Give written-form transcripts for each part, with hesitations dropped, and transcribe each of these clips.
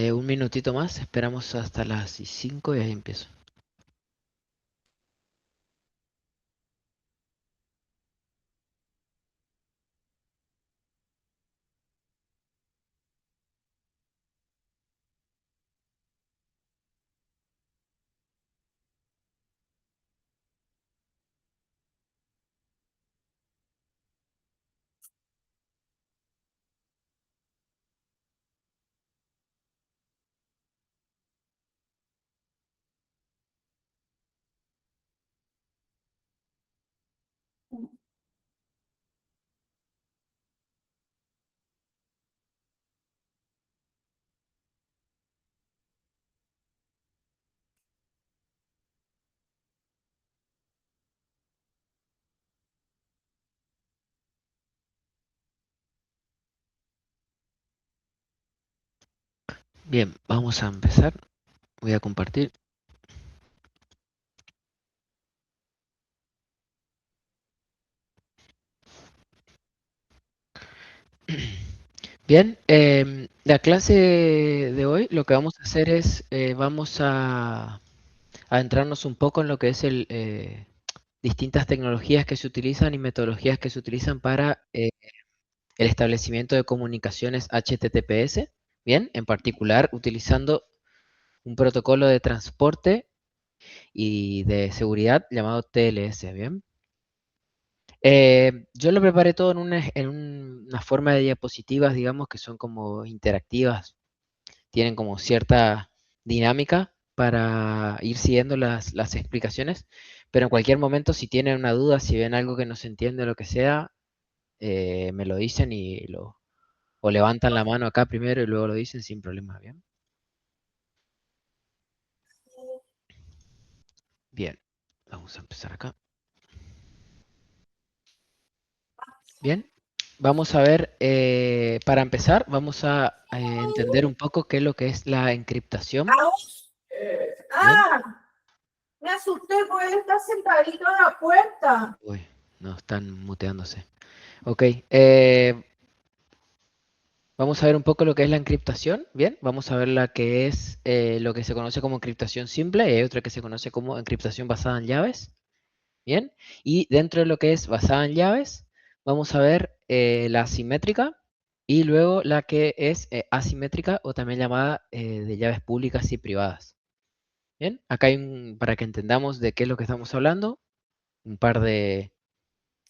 Un minutito más, esperamos hasta las 5 y ahí empiezo. Bien, vamos a empezar. Voy a compartir. Bien, la clase de hoy lo que vamos a hacer es, vamos a adentrarnos un poco en lo que es distintas tecnologías que se utilizan y metodologías que se utilizan para el establecimiento de comunicaciones HTTPS. Bien, en particular utilizando un protocolo de transporte y de seguridad llamado TLS. Bien. Yo lo preparé todo en una forma de diapositivas, digamos, que son como interactivas, tienen como cierta dinámica para ir siguiendo las explicaciones, pero en cualquier momento si tienen una duda, si ven algo que no se entiende o lo que sea, me lo dicen o levantan la mano acá primero y luego lo dicen sin problema, ¿bien? Bien, vamos a empezar acá. Bien, vamos a ver, para empezar, vamos a entender un poco qué es lo que es la encriptación. Bien. Ah, me asusté porque él está sentadito en la puerta. Uy, no, están muteándose. Ok, vamos a ver un poco lo que es la encriptación. Bien, vamos a ver la que es lo que se conoce como encriptación simple y hay otra que se conoce como encriptación basada en llaves. Bien, y dentro de lo que es basada en llaves, vamos a ver la asimétrica y luego la que es asimétrica o también llamada de llaves públicas y privadas. Bien, acá hay para que entendamos de qué es lo que estamos hablando, un par de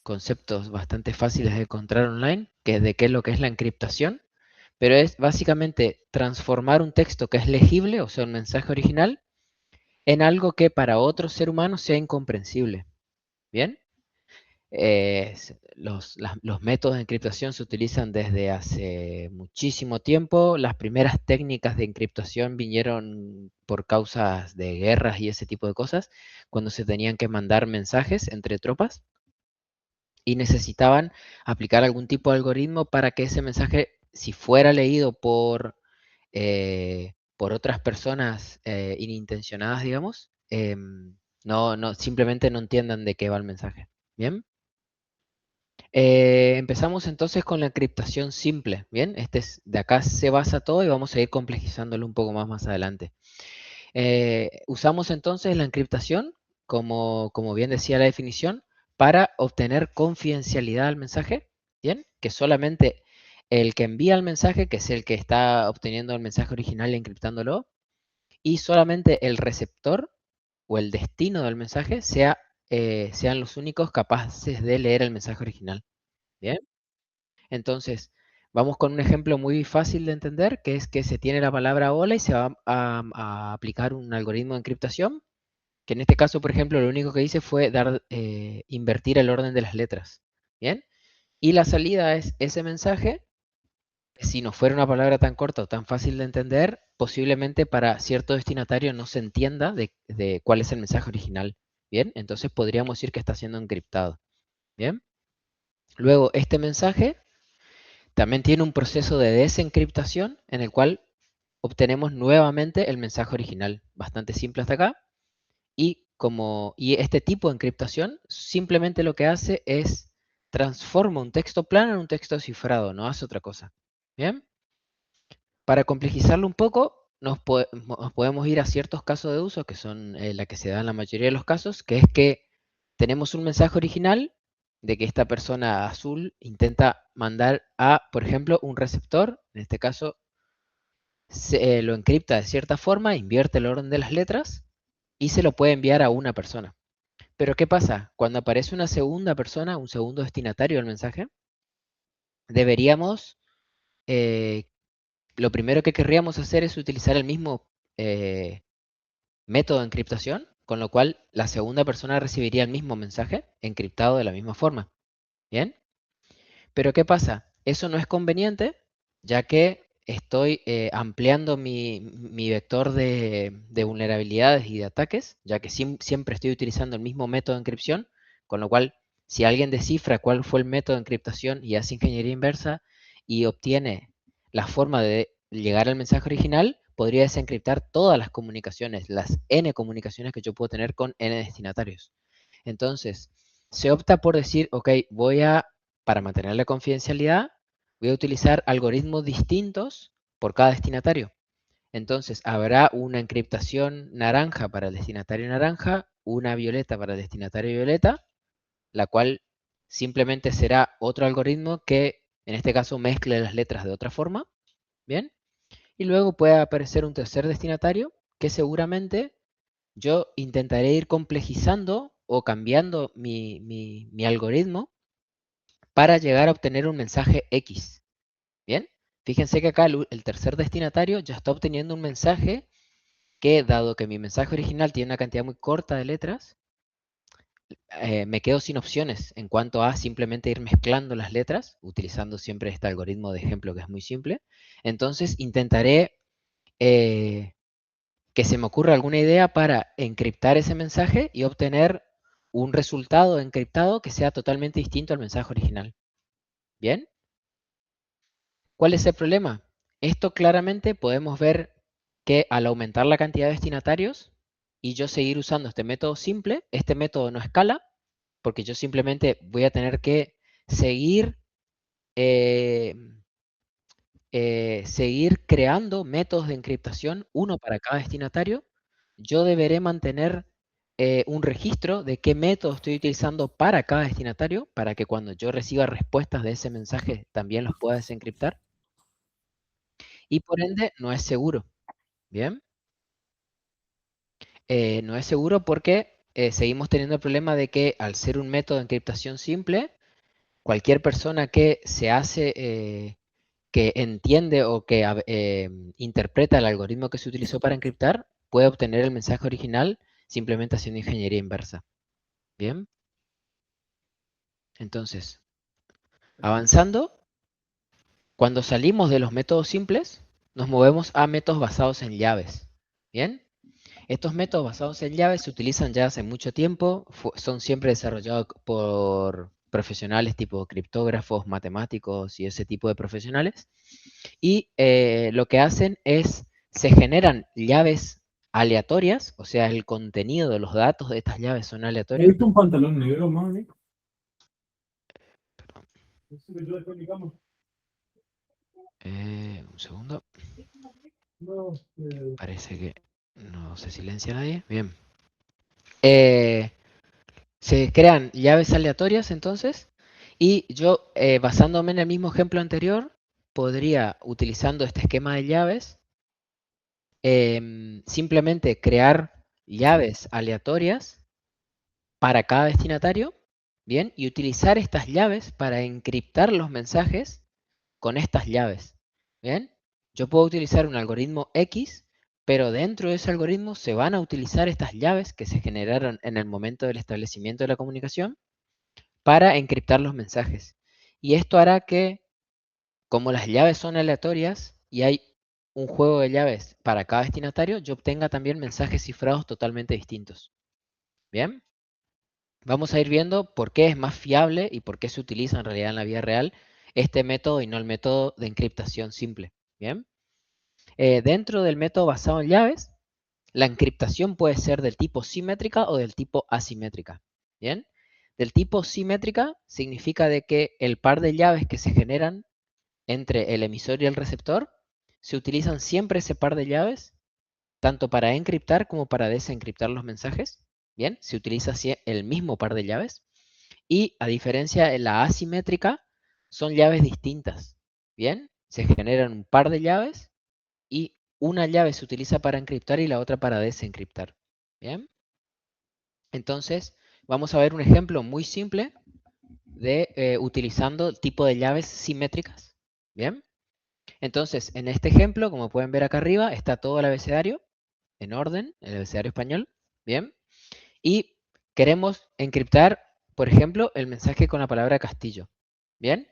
conceptos bastante fáciles de encontrar online, que es de qué es lo que es la encriptación, pero es básicamente transformar un texto que es legible, o sea, un mensaje original, en algo que para otro ser humano sea incomprensible. Bien. Los métodos de encriptación se utilizan desde hace muchísimo tiempo. Las primeras técnicas de encriptación vinieron por causas de guerras y ese tipo de cosas, cuando se tenían que mandar mensajes entre tropas y necesitaban aplicar algún tipo de algoritmo para que ese mensaje, si fuera leído por otras personas inintencionadas, digamos, simplemente no entiendan de qué va el mensaje. ¿Bien? Empezamos entonces con la encriptación simple, ¿bien? De acá se basa todo y vamos a ir complejizándolo un poco más adelante. Usamos entonces la encriptación, como bien decía la definición, para obtener confidencialidad al mensaje, ¿bien? Que solamente el que envía el mensaje, que es el que está obteniendo el mensaje original y encriptándolo, y solamente el receptor o el destino del mensaje sean los únicos capaces de leer el mensaje original. ¿Bien? Entonces, vamos con un ejemplo muy fácil de entender, que es que se tiene la palabra hola y se va a aplicar un algoritmo de encriptación, que en este caso, por ejemplo, lo único que hice fue invertir el orden de las letras. ¿Bien? Y la salida es ese mensaje, que si no fuera una palabra tan corta o tan fácil de entender, posiblemente para cierto destinatario no se entienda de cuál es el mensaje original. ¿Bien? Entonces podríamos decir que está siendo encriptado. ¿Bien? Luego, este mensaje también tiene un proceso de desencriptación en el cual obtenemos nuevamente el mensaje original. Bastante simple hasta acá. Y este tipo de encriptación simplemente lo que hace es transforma un texto plano en un texto cifrado, no hace otra cosa. ¿Bien? Para complejizarlo un poco, nos podemos ir a ciertos casos de uso, que son la que se da en la mayoría de los casos, que es que tenemos un mensaje original de que esta persona azul intenta mandar a, por ejemplo, un receptor, en este caso lo encripta de cierta forma, invierte el orden de las letras y se lo puede enviar a una persona. Pero ¿qué pasa? Cuando aparece una segunda persona, un segundo destinatario del mensaje, deberíamos, eh, lo primero que querríamos hacer es utilizar el mismo eh, método de encriptación, con lo cual la segunda persona recibiría el mismo mensaje encriptado de la misma forma. ¿Bien? Pero ¿qué pasa? Eso no es conveniente, ya que estoy ampliando mi vector de vulnerabilidades y de ataques, ya que siempre estoy utilizando el mismo método de encripción, con lo cual, si alguien descifra cuál fue el método de encriptación y hace ingeniería inversa y obtiene la forma de llegar al mensaje original, podría desencriptar todas las comunicaciones, las N comunicaciones que yo puedo tener con N destinatarios. Entonces, se opta por decir, ok, para mantener la confidencialidad, voy a utilizar algoritmos distintos por cada destinatario. Entonces, habrá una encriptación naranja para el destinatario naranja, una violeta para el destinatario violeta, la cual simplemente será otro algoritmo que, en este caso, mezcle las letras de otra forma. ¿Bien? Y luego puede aparecer un tercer destinatario que seguramente yo intentaré ir complejizando o cambiando mi algoritmo para llegar a obtener un mensaje X. ¿Bien? Fíjense que acá el tercer destinatario ya está obteniendo un mensaje que, dado que mi mensaje original tiene una cantidad muy corta de letras, me quedo sin opciones en cuanto a simplemente ir mezclando las letras, utilizando siempre este algoritmo de ejemplo que es muy simple. Entonces intentaré que se me ocurra alguna idea para encriptar ese mensaje y obtener un resultado encriptado que sea totalmente distinto al mensaje original. ¿Bien? ¿Cuál es el problema? Esto claramente podemos ver que al aumentar la cantidad de destinatarios y yo seguir usando este método simple, este método no escala, porque yo simplemente voy a tener que seguir, eh, seguir creando métodos de encriptación, uno para cada destinatario. Yo deberé mantener un registro de qué método estoy utilizando para cada destinatario, para que cuando yo reciba respuestas de ese mensaje también los pueda desencriptar. Y por ende no es seguro. Bien, no es seguro porque seguimos teniendo el problema de que al ser un método de encriptación simple, cualquier persona que se hace, que entiende o que interpreta el algoritmo que se utilizó para encriptar, puede obtener el mensaje original simplemente haciendo ingeniería inversa. Bien, entonces, avanzando, cuando salimos de los métodos simples, nos movemos a métodos basados en llaves. Bien. Estos métodos basados en llaves se utilizan ya hace mucho tiempo, son siempre desarrollados por profesionales tipo criptógrafos, matemáticos y ese tipo de profesionales. Y lo que hacen es, se generan llaves aleatorias, o sea, el contenido de los datos de estas llaves son ¿He aleatorios. visto un pantalón negro, mami? Ese que yo dejé en mi cama. Un segundo, No, parece que no se silencia nadie. Bien. Se crean llaves aleatorias entonces, y yo, basándome en el mismo ejemplo anterior, podría, utilizando este esquema de llaves, simplemente crear llaves aleatorias para cada destinatario, ¿bien? Y utilizar estas llaves para encriptar los mensajes con estas llaves, ¿bien? Yo puedo utilizar un algoritmo X, pero dentro de ese algoritmo se van a utilizar estas llaves que se generaron en el momento del establecimiento de la comunicación para encriptar los mensajes. Y esto hará que, como las llaves son aleatorias y hay un juego de llaves para cada destinatario, yo obtenga también mensajes cifrados totalmente distintos. ¿Bien? Vamos a ir viendo por qué es más fiable y por qué se utiliza en realidad en la vida real este método y no el método de encriptación simple. ¿Bien? Dentro del método basado en llaves, la encriptación puede ser del tipo simétrica o del tipo asimétrica. ¿Bien? Del tipo simétrica significa de que el par de llaves que se generan entre el emisor y el receptor se utilizan siempre ese par de llaves, tanto para encriptar como para desencriptar los mensajes. Bien, se utiliza el mismo par de llaves. Y a diferencia de la asimétrica, son llaves distintas. Bien, se generan un par de llaves y una llave se utiliza para encriptar y la otra para desencriptar. Bien, entonces vamos a ver un ejemplo muy simple de utilizando el tipo de llaves simétricas. Bien, entonces en este ejemplo, como pueden ver acá arriba, está todo el abecedario en orden, el abecedario español. Bien, y queremos encriptar, por ejemplo, el mensaje con la palabra castillo. Bien,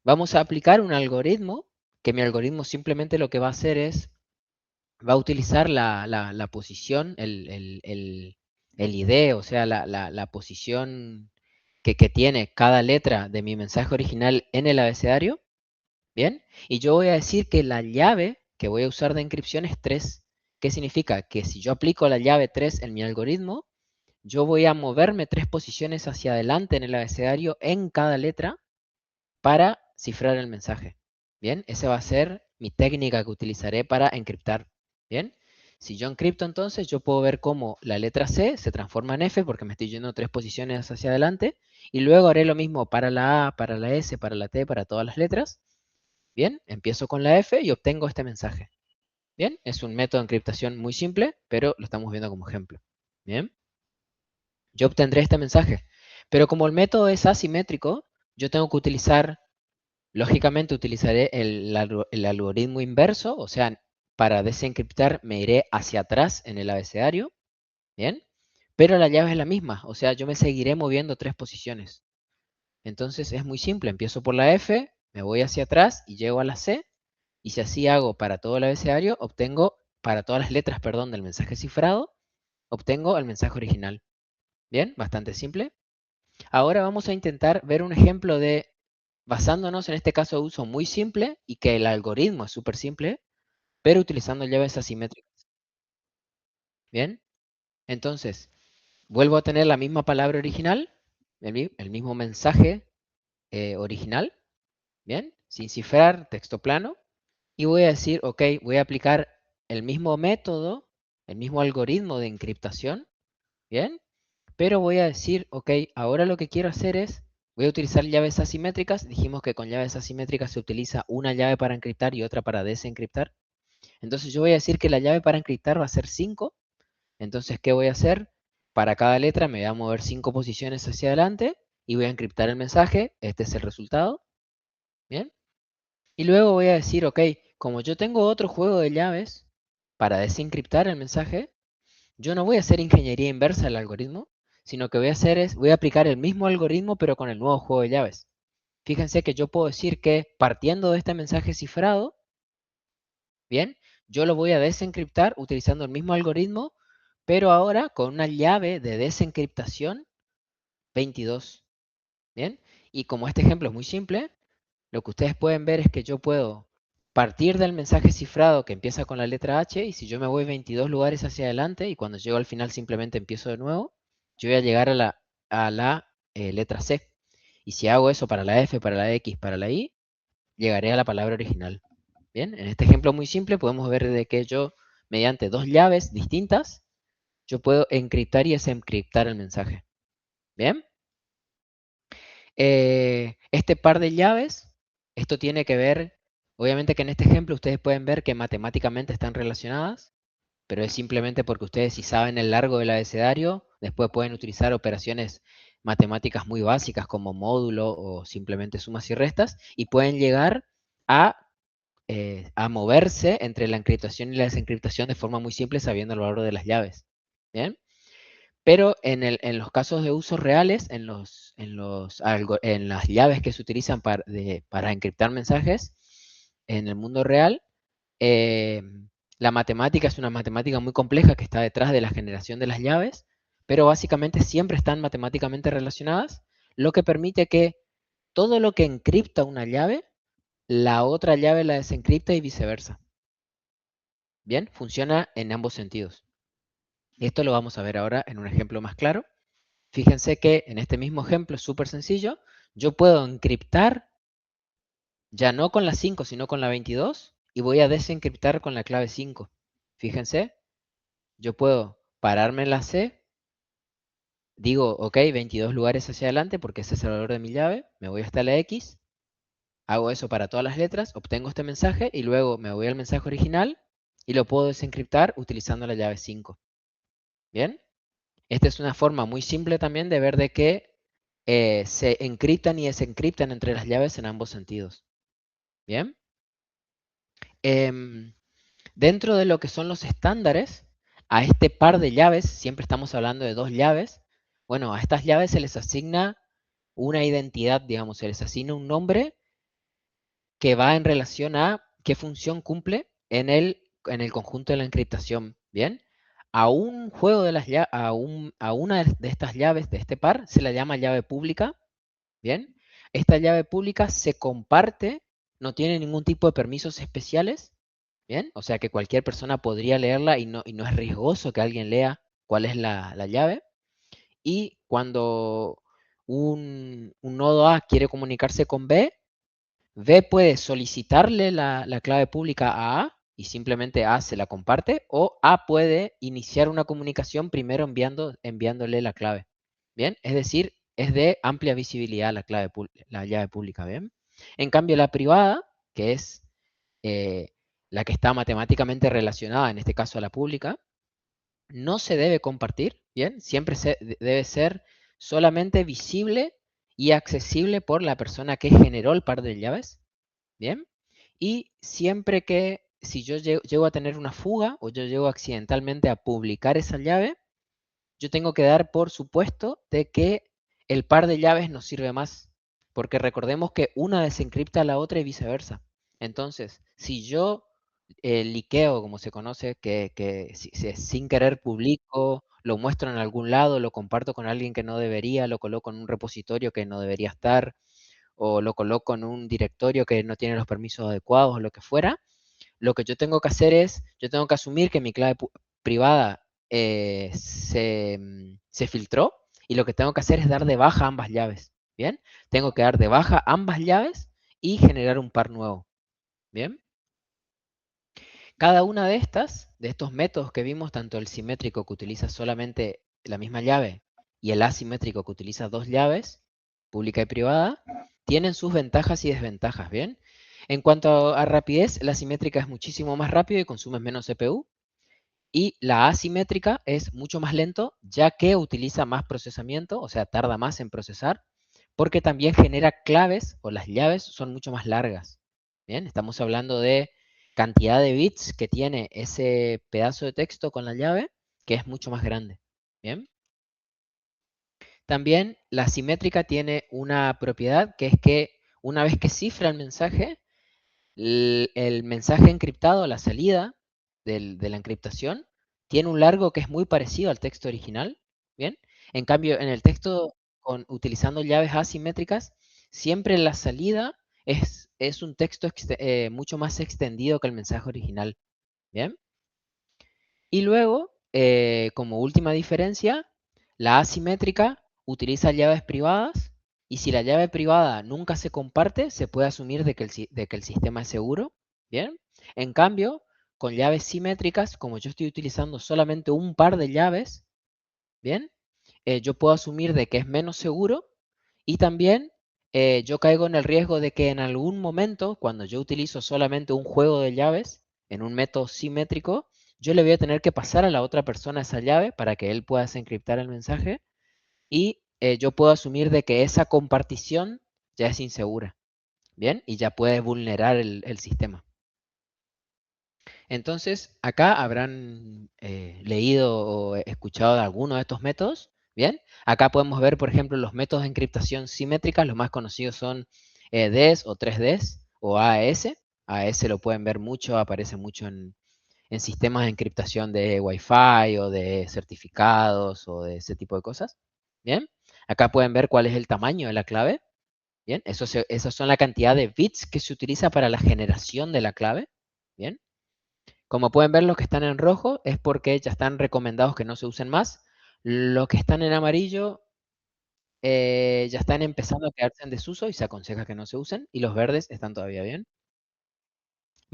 vamos a aplicar un algoritmo, que mi algoritmo simplemente lo que va a hacer es, va a utilizar la posición, el ID, o sea, la posición que tiene cada letra de mi mensaje original en el abecedario. Bien, y yo voy a decir que la llave que voy a usar de encripción es 3. ¿Qué significa? Que si yo aplico la llave 3 en mi algoritmo, yo voy a moverme 3 posiciones hacia adelante en el abecedario en cada letra para cifrar el mensaje. Bien, esa va a ser mi técnica que utilizaré para encriptar. Bien, si yo encripto entonces, yo puedo ver cómo la letra C se transforma en F porque me estoy yendo 3 posiciones hacia adelante, y luego haré lo mismo para la A, para la S, para la T, para todas las letras. Bien, empiezo con la F y obtengo este mensaje. Bien, es un método de encriptación muy simple, pero lo estamos viendo como ejemplo. Bien, yo obtendré este mensaje. Pero como el método es asimétrico, yo tengo que utilizar, lógicamente utilizaré el algoritmo inverso, o sea, para desencriptar me iré hacia atrás en el abecedario. Bien, pero la llave es la misma, o sea, yo me seguiré moviendo 3 posiciones. Entonces es muy simple, empiezo por la F, me voy hacia atrás y llego a la C. Y si así hago para todo el abecedario, obtengo, para todas las letras, perdón, del mensaje cifrado, obtengo el mensaje original. Bien, bastante simple. Ahora vamos a intentar ver un ejemplo de, basándonos en este caso de uso muy simple y que el algoritmo es súper simple, pero utilizando llaves asimétricas. Bien, entonces, vuelvo a tener la misma palabra original, el mismo mensaje original, bien, sin cifrar, texto plano. Y voy a decir, ok, voy a aplicar el mismo método, el mismo algoritmo de encriptación, ¿bien? Pero voy a decir, ok, ahora lo que quiero hacer es, voy a utilizar llaves asimétricas. Dijimos que con llaves asimétricas se utiliza una llave para encriptar y otra para desencriptar. Entonces yo voy a decir que la llave para encriptar va a ser 5. Entonces, ¿qué voy a hacer? Para cada letra me voy a mover 5 posiciones hacia adelante y voy a encriptar el mensaje. Este es el resultado, ¿bien? Y luego voy a decir, ok, como yo tengo otro juego de llaves para desencriptar el mensaje, yo no voy a hacer ingeniería inversa del algoritmo, sino que voy a hacer es, voy a aplicar el mismo algoritmo pero con el nuevo juego de llaves. Fíjense que yo puedo decir que partiendo de este mensaje cifrado, bien, yo lo voy a desencriptar utilizando el mismo algoritmo, pero ahora con una llave de desencriptación 22. Bien, y como este ejemplo es muy simple, lo que ustedes pueden ver es que yo puedo partir del mensaje cifrado que empieza con la letra H, y si yo me voy 22 lugares hacia adelante y cuando llego al final simplemente empiezo de nuevo, yo voy a llegar a la letra C. Y si hago eso para la F, para la X, para la Y, llegaré a la palabra original. Bien, en este ejemplo muy simple podemos ver de que yo, mediante 2 llaves distintas, yo puedo encriptar y desencriptar el mensaje. Bien. Este par de llaves, esto tiene que ver, obviamente que en este ejemplo ustedes pueden ver que matemáticamente están relacionadas, pero es simplemente porque ustedes si saben el largo del abecedario, después pueden utilizar operaciones matemáticas muy básicas como módulo o simplemente sumas y restas, y pueden llegar a moverse entre la encriptación y la desencriptación de forma muy simple sabiendo el valor de las llaves. ¿Bien? Pero en los casos de usos reales, en las llaves que se utilizan para encriptar mensajes, en el mundo real, eh, la matemática es una matemática muy compleja que está detrás de la generación de las llaves, pero básicamente siempre están matemáticamente relacionadas, lo que permite que todo lo que encripta una llave, la otra llave la desencripta y viceversa. Bien, funciona en ambos sentidos. Esto lo vamos a ver ahora en un ejemplo más claro. Fíjense que en este mismo ejemplo súper sencillo, yo puedo encriptar ya no con la 5, sino con la 22, y voy a desencriptar con la clave 5. Fíjense, yo puedo pararme en la C, digo, ok, 22 lugares hacia adelante porque ese es el valor de mi llave, me voy hasta la X, hago eso para todas las letras, obtengo este mensaje y luego me voy al mensaje original y lo puedo desencriptar utilizando la llave 5. ¿Bien? Esta es una forma muy simple también de ver de que se encriptan y desencriptan entre las llaves en ambos sentidos. ¿Bien? Dentro de lo que son los estándares, a este par de llaves, siempre estamos hablando de dos llaves, bueno, a estas llaves se les asigna una identidad, digamos, se les asigna un nombre que va en relación a qué función cumple en el conjunto de la encriptación. ¿Bien? A un juego de las a una de estas llaves de este par se la llama llave pública. ¿Bien? Esta llave pública se comparte, no tiene ningún tipo de permisos especiales. ¿Bien? O sea que cualquier persona podría leerla y no es riesgoso que alguien lea cuál es la llave. Y cuando un nodo A quiere comunicarse con B, B puede solicitarle la clave pública a A y simplemente A se la comparte, o A puede iniciar una comunicación primero enviándole la clave. ¿Bien? Es decir, es de amplia visibilidad la llave pública. ¿Bien? En cambio, la privada, que es eh, la que está matemáticamente relacionada, en este caso a la pública, no se debe compartir. ¿Bien? Siempre debe ser solamente visible y accesible por la persona que generó el par de llaves. ¿Bien? Y siempre que, si yo llego a tener una fuga o yo llego accidentalmente a publicar esa llave, yo tengo que dar por supuesto de que el par de llaves no sirve más, porque recordemos que una desencripta a la otra y viceversa. Entonces, si yo liqueo, como se conoce, que sin querer publico, lo muestro en algún lado, lo comparto con alguien que no debería, lo coloco en un repositorio que no debería estar, o lo coloco en un directorio que no tiene los permisos adecuados o lo que fuera, lo que yo tengo que hacer es, yo tengo que asumir que mi clave privada se filtró y lo que tengo que hacer es dar de baja ambas llaves. ¿Bien? Tengo que dar de baja ambas llaves y generar un par nuevo. ¿Bien? Cada una de estos métodos que vimos, tanto el simétrico que utiliza solamente la misma llave y el asimétrico que utiliza dos llaves, pública y privada, tienen sus ventajas y desventajas, ¿bien? En cuanto a rapidez, la simétrica es muchísimo más rápido y consume menos CPU, y la asimétrica es mucho más lento, ya que utiliza más procesamiento, o sea, tarda más en procesar, porque también genera claves, o las llaves son mucho más largas. Bien, estamos hablando de cantidad de bits que tiene ese pedazo de texto con la llave, que es mucho más grande. Bien. También la simétrica tiene una propiedad, que es que una vez que cifra el mensaje, el mensaje encriptado, la salida de la encriptación, tiene un largo que es muy parecido al texto original. ¿Bien? En cambio, en el texto utilizando llaves asimétricas, siempre la salida es un texto mucho más extendido que el mensaje original. ¿Bien? Y luego, como última diferencia, la asimétrica utiliza llaves privadas, y si la llave privada nunca se comparte, se puede asumir de que el sistema es seguro. ¿Bien? En cambio, con llaves simétricas, como yo estoy utilizando solamente un par de llaves, ¿bien? Yo puedo asumir de que es menos seguro, y también yo caigo en el riesgo de que en algún momento, cuando yo utilizo solamente un juego de llaves en un método simétrico, yo le voy a tener que pasar a la otra persona esa llave para que él pueda desencriptar el mensaje, y yo puedo asumir de que esa compartición ya es insegura. ¿Bien? Y ya puede vulnerar el sistema. Entonces, acá habrán leído o escuchado de alguno de estos métodos. Bien, acá podemos ver, por ejemplo, los métodos de encriptación simétrica. Los más conocidos son DES o 3DES o AES. AES lo pueden ver mucho, aparece mucho en sistemas de encriptación de Wi-Fi o de certificados o de ese tipo de cosas. Bien, acá pueden ver cuál es el tamaño de la clave. Bien, esas son la cantidad de bits que se utiliza para la generación de la clave. Bien. Como pueden ver, los que están en rojo es porque ya están recomendados que no se usen más. Los que están en amarillo ya están empezando a quedarse en desuso y se aconseja que no se usen. Y los verdes están todavía bien.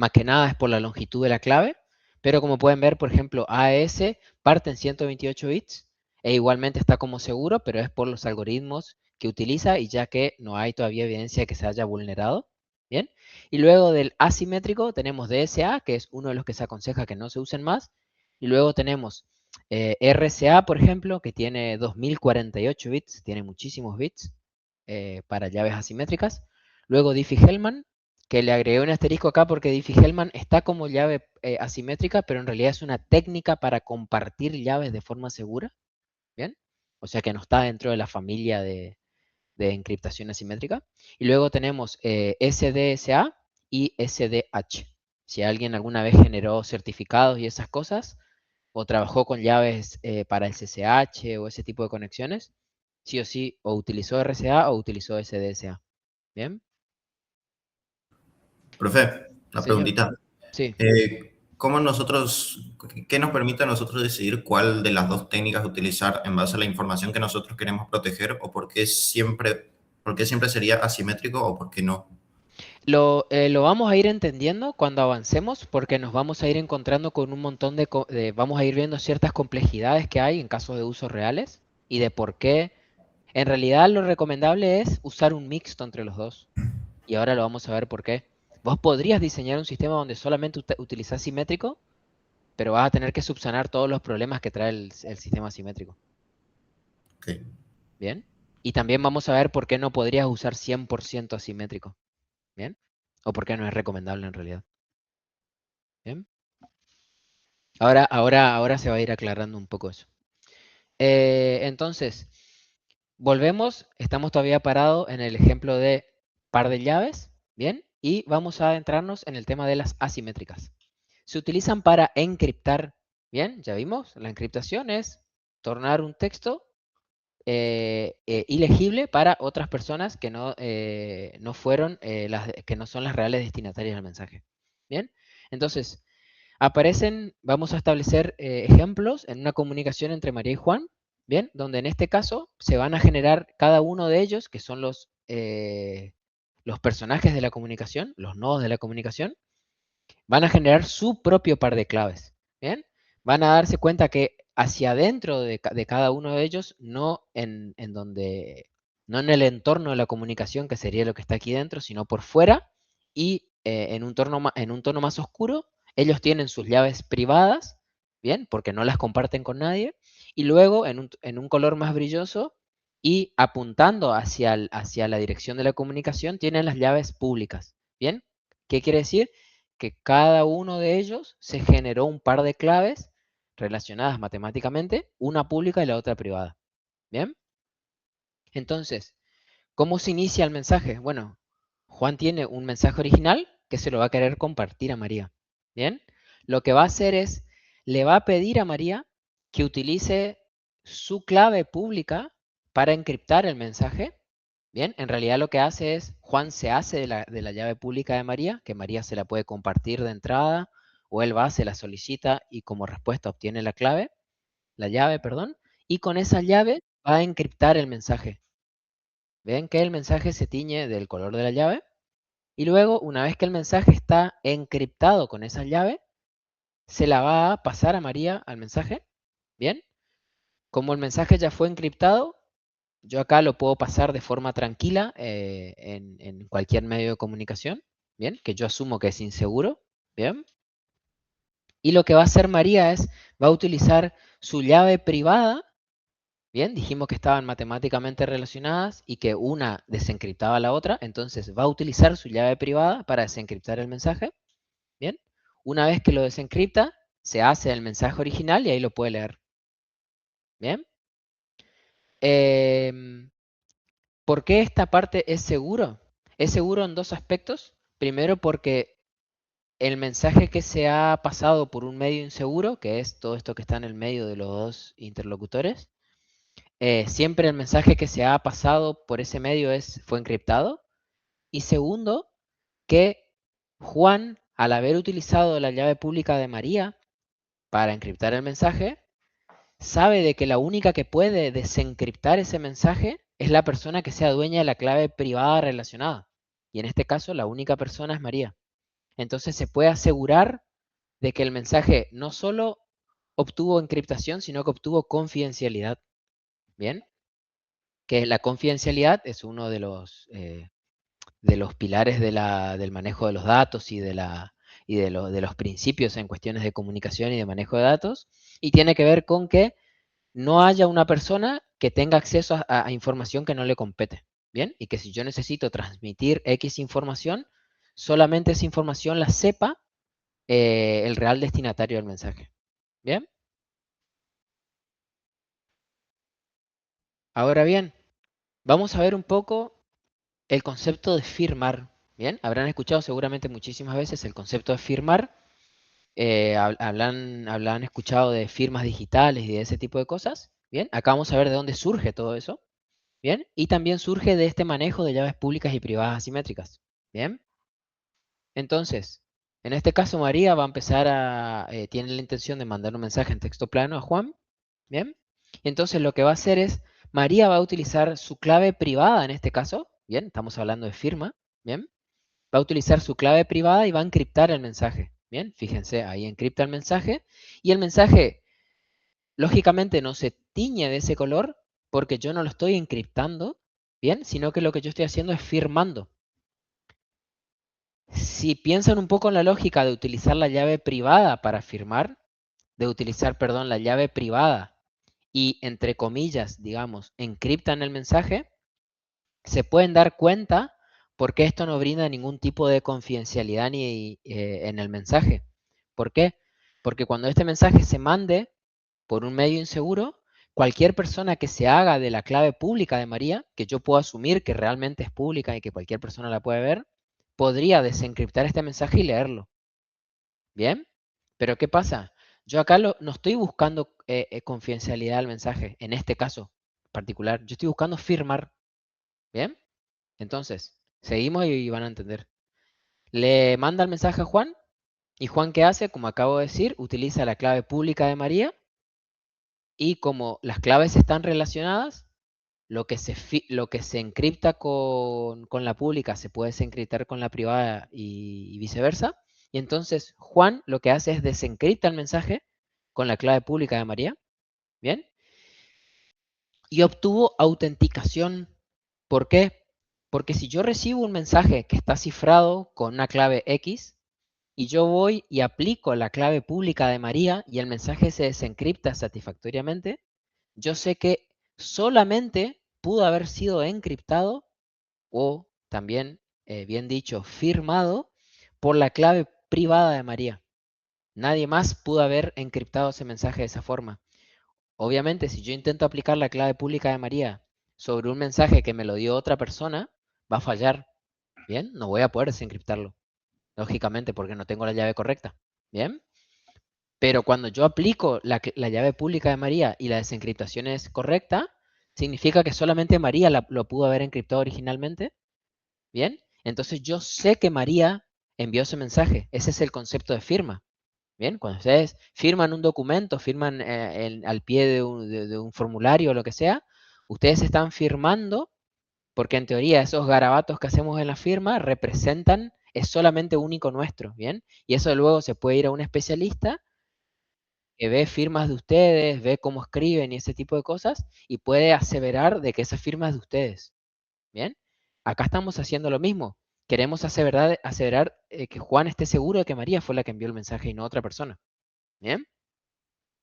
más que nada es por la longitud de la clave, pero como pueden ver, por ejemplo, AES parte en 128 bits e igualmente está como seguro, pero es por los algoritmos que utiliza y ya que no hay todavía evidencia de que se haya vulnerado. Bien, y luego del asimétrico tenemos DSA, que es uno de los que se aconseja que no se usen más, y luego tenemos RSA, por ejemplo, que tiene 2048 bits, tiene muchísimos bits para llaves asimétricas. Luego Diffie-Hellman, que le agregué un asterisco acá porque Diffie-Hellman está como llave asimétrica, pero en realidad es una técnica para compartir llaves de forma segura. ¿Bien? O sea que no está dentro de la familia de encriptación asimétrica. Y luego tenemos SDSA y SDH. Si alguien alguna vez generó certificados y esas cosas, o trabajó con llaves para el SSH o ese tipo de conexiones, sí o sí, o utilizó RSA o utilizó SDSA. ¿Bien? Profe, una Señor. preguntita. Sí. ¿Qué nos permite a nosotros decidir cuál de las dos técnicas utilizar en base a la información que nosotros queremos proteger o por qué siempre sería asimétrico o por qué no? Lo vamos a ir entendiendo cuando avancemos porque nos vamos a ir encontrando con un montón vamos a ir viendo ciertas complejidades que hay en casos de usos reales y de por qué. En realidad lo recomendable es usar un mixto entre los dos. Y ahora lo vamos a ver por qué. Vos podrías diseñar un sistema donde solamente utilizás simétrico, pero vas a tener que subsanar todos los problemas que trae el sistema simétrico. Okay. ¿Bien? Y también vamos a ver por qué no podrías usar 100% asimétrico. ¿Bien? O por qué no es recomendable en realidad. ¿Bien? Ahora se va a ir aclarando un poco eso. Entonces, volvemos. Estamos todavía parados en el ejemplo de par de llaves. ¿Bien? Y vamos a adentrarnos en el tema de las asimétricas. Se utilizan para encriptar. Bien, ya vimos. La encriptación es tornar un texto ilegible para otras personas que no, no fueron que no son las reales destinatarias del mensaje. Bien, entonces vamos a establecer ejemplos en una comunicación entre María y Juan, bien, donde en este caso se van a generar cada uno de ellos, que son los personajes de la comunicación, los nodos de la comunicación, van a generar su propio par de claves. Bien, van a darse cuenta que hacia adentro de cada uno de ellos, no en el entorno de la comunicación, que sería lo que está aquí dentro, sino por fuera y en un tono más oscuro, ellos tienen sus llaves privadas, bien, porque no las comparten con nadie, y luego en un color más brilloso y apuntando hacia la dirección de la comunicación, tienen las llaves públicas, bien. ¿Qué quiere decir? Que cada uno de ellos se generó un par de claves relacionadas matemáticamente, una pública y la otra privada. ¿Bien? Entonces, ¿cómo se inicia el mensaje? Bueno, Juan tiene un mensaje original que se lo va a querer compartir a María. ¿Bien? Lo que va a hacer es, le va a pedir a María que utilice su clave pública para encriptar el mensaje. Bien, en realidad lo que hace es, Juan se hace de la llave pública de María, que María se la puede compartir de entrada, o él va, se la solicita y como respuesta obtiene la llave, perdón, y con esa llave va a encriptar el mensaje. Ven que el mensaje se tiñe del color de la llave, y luego, una vez que el mensaje está encriptado con esa llave, se la va a pasar a María al mensaje. Bien, como el mensaje ya fue encriptado, yo acá lo puedo pasar de forma tranquila en cualquier medio de comunicación, ¿bien? Que yo asumo que es inseguro, ¿bien? Y lo que va a hacer María es, va a utilizar su llave privada, ¿bien? Dijimos que estaban matemáticamente relacionadas y que una desencriptaba a la otra, entonces va a utilizar su llave privada para desencriptar el mensaje, ¿bien? Una vez que lo desencripta, se hace el mensaje original y ahí lo puede leer, ¿bien? ¿Por qué esta parte es seguro? Es seguro en dos aspectos. Primero porque el mensaje que se ha pasado por un medio inseguro, que es todo esto que está en el medio de los dos interlocutores, siempre el mensaje que se ha pasado por ese medio fue encriptado. Y segundo, que Juan, al haber utilizado la llave pública de María para encriptar el mensaje, sabe de que la única que puede desencriptar ese mensaje es la persona que sea dueña de la clave privada relacionada. Y en este caso, la única persona es María. Entonces se puede asegurar de que el mensaje no solo obtuvo encriptación, sino que obtuvo confidencialidad. ¿Bien? Que la confidencialidad es uno de los pilares del manejo de los datos y de los principios en cuestiones de comunicación y de manejo de datos, y tiene que ver con que no haya una persona que tenga acceso a información que no le compete, ¿bien? Y que si yo necesito transmitir X información, solamente esa información la sepa el real destinatario del mensaje, ¿bien? Ahora bien, vamos a ver un poco el concepto de firmar, ¿bien? Habrán escuchado seguramente muchísimas veces el concepto de firmar, habrán escuchado de firmas digitales y de ese tipo de cosas, ¿bien? Acá vamos a ver de dónde surge todo eso, ¿bien? Y también surge de este manejo de llaves públicas y privadas asimétricas, ¿bien? Entonces, en este caso María va a empezar tiene la intención de mandar un mensaje en texto plano a Juan, ¿bien? Entonces lo que va a hacer es, María va a utilizar su clave privada en este caso, ¿bien? Estamos hablando de firma, ¿bien? Va a utilizar su clave privada y va a encriptar el mensaje, ¿bien? Fíjense, ahí encripta el mensaje y el mensaje lógicamente no se tiñe de ese color porque yo no lo estoy encriptando, ¿bien? Sino que lo que yo estoy haciendo es firmando. Si piensan un poco en la lógica de utilizar la llave privada para firmar, de utilizar, perdón, la llave privada y, entre comillas, digamos, encriptan el mensaje, se pueden dar cuenta porque esto no brinda ningún tipo de confidencialidad en el mensaje. ¿Por qué? Porque cuando este mensaje se mande por un medio inseguro, cualquier persona que se haga de la clave pública de María, que yo puedo asumir que realmente es pública y que cualquier persona la puede ver, podría desencriptar este mensaje y leerlo. ¿Bien? Pero ¿qué pasa? Yo acá no estoy buscando confidencialidad al mensaje, en este caso particular. Yo estoy buscando firmar. ¿Bien? Entonces, seguimos y van a entender. Le manda el mensaje a Juan y Juan, ¿qué hace? Como acabo de decir, utiliza la clave pública de María y como las claves están relacionadas, lo que se encripta con la pública se puede desencriptar con la privada y viceversa. Y entonces Juan lo que hace es desencripta el mensaje con la clave pública de María. ¿Bien? Y obtuvo autenticación. ¿Por qué? Porque si yo recibo un mensaje que está cifrado con una clave X y yo voy y aplico la clave pública de María y el mensaje se desencripta satisfactoriamente, yo sé que solamente pudo haber sido encriptado o también, bien dicho, firmado por la clave privada de María. Nadie más pudo haber encriptado ese mensaje de esa forma. Obviamente, si yo intento aplicar la clave pública de María sobre un mensaje que me lo dio otra persona, va a fallar. ¿Bien? No voy a poder desencriptarlo. Lógicamente, porque no tengo la llave correcta. ¿Bien? Pero cuando yo aplico la llave pública de María y la desencriptación es correcta, significa que solamente María lo pudo haber encriptado originalmente. ¿Bien? Entonces yo sé que María envió ese mensaje. Ese es el concepto de firma. Bien, cuando ustedes firman un documento, firman al pie de un formulario o lo que sea, ustedes están firmando porque en teoría esos garabatos que hacemos en la firma representan, es solamente único nuestro, ¿bien? Y eso luego se puede ir a un especialista que ve firmas de ustedes, ve cómo escriben y ese tipo de cosas, y puede aseverar de que esa firma es de ustedes, ¿bien? Acá estamos haciendo lo mismo. Queremos aseverar que Juan esté seguro de que María fue la que envió el mensaje y no otra persona, ¿bien?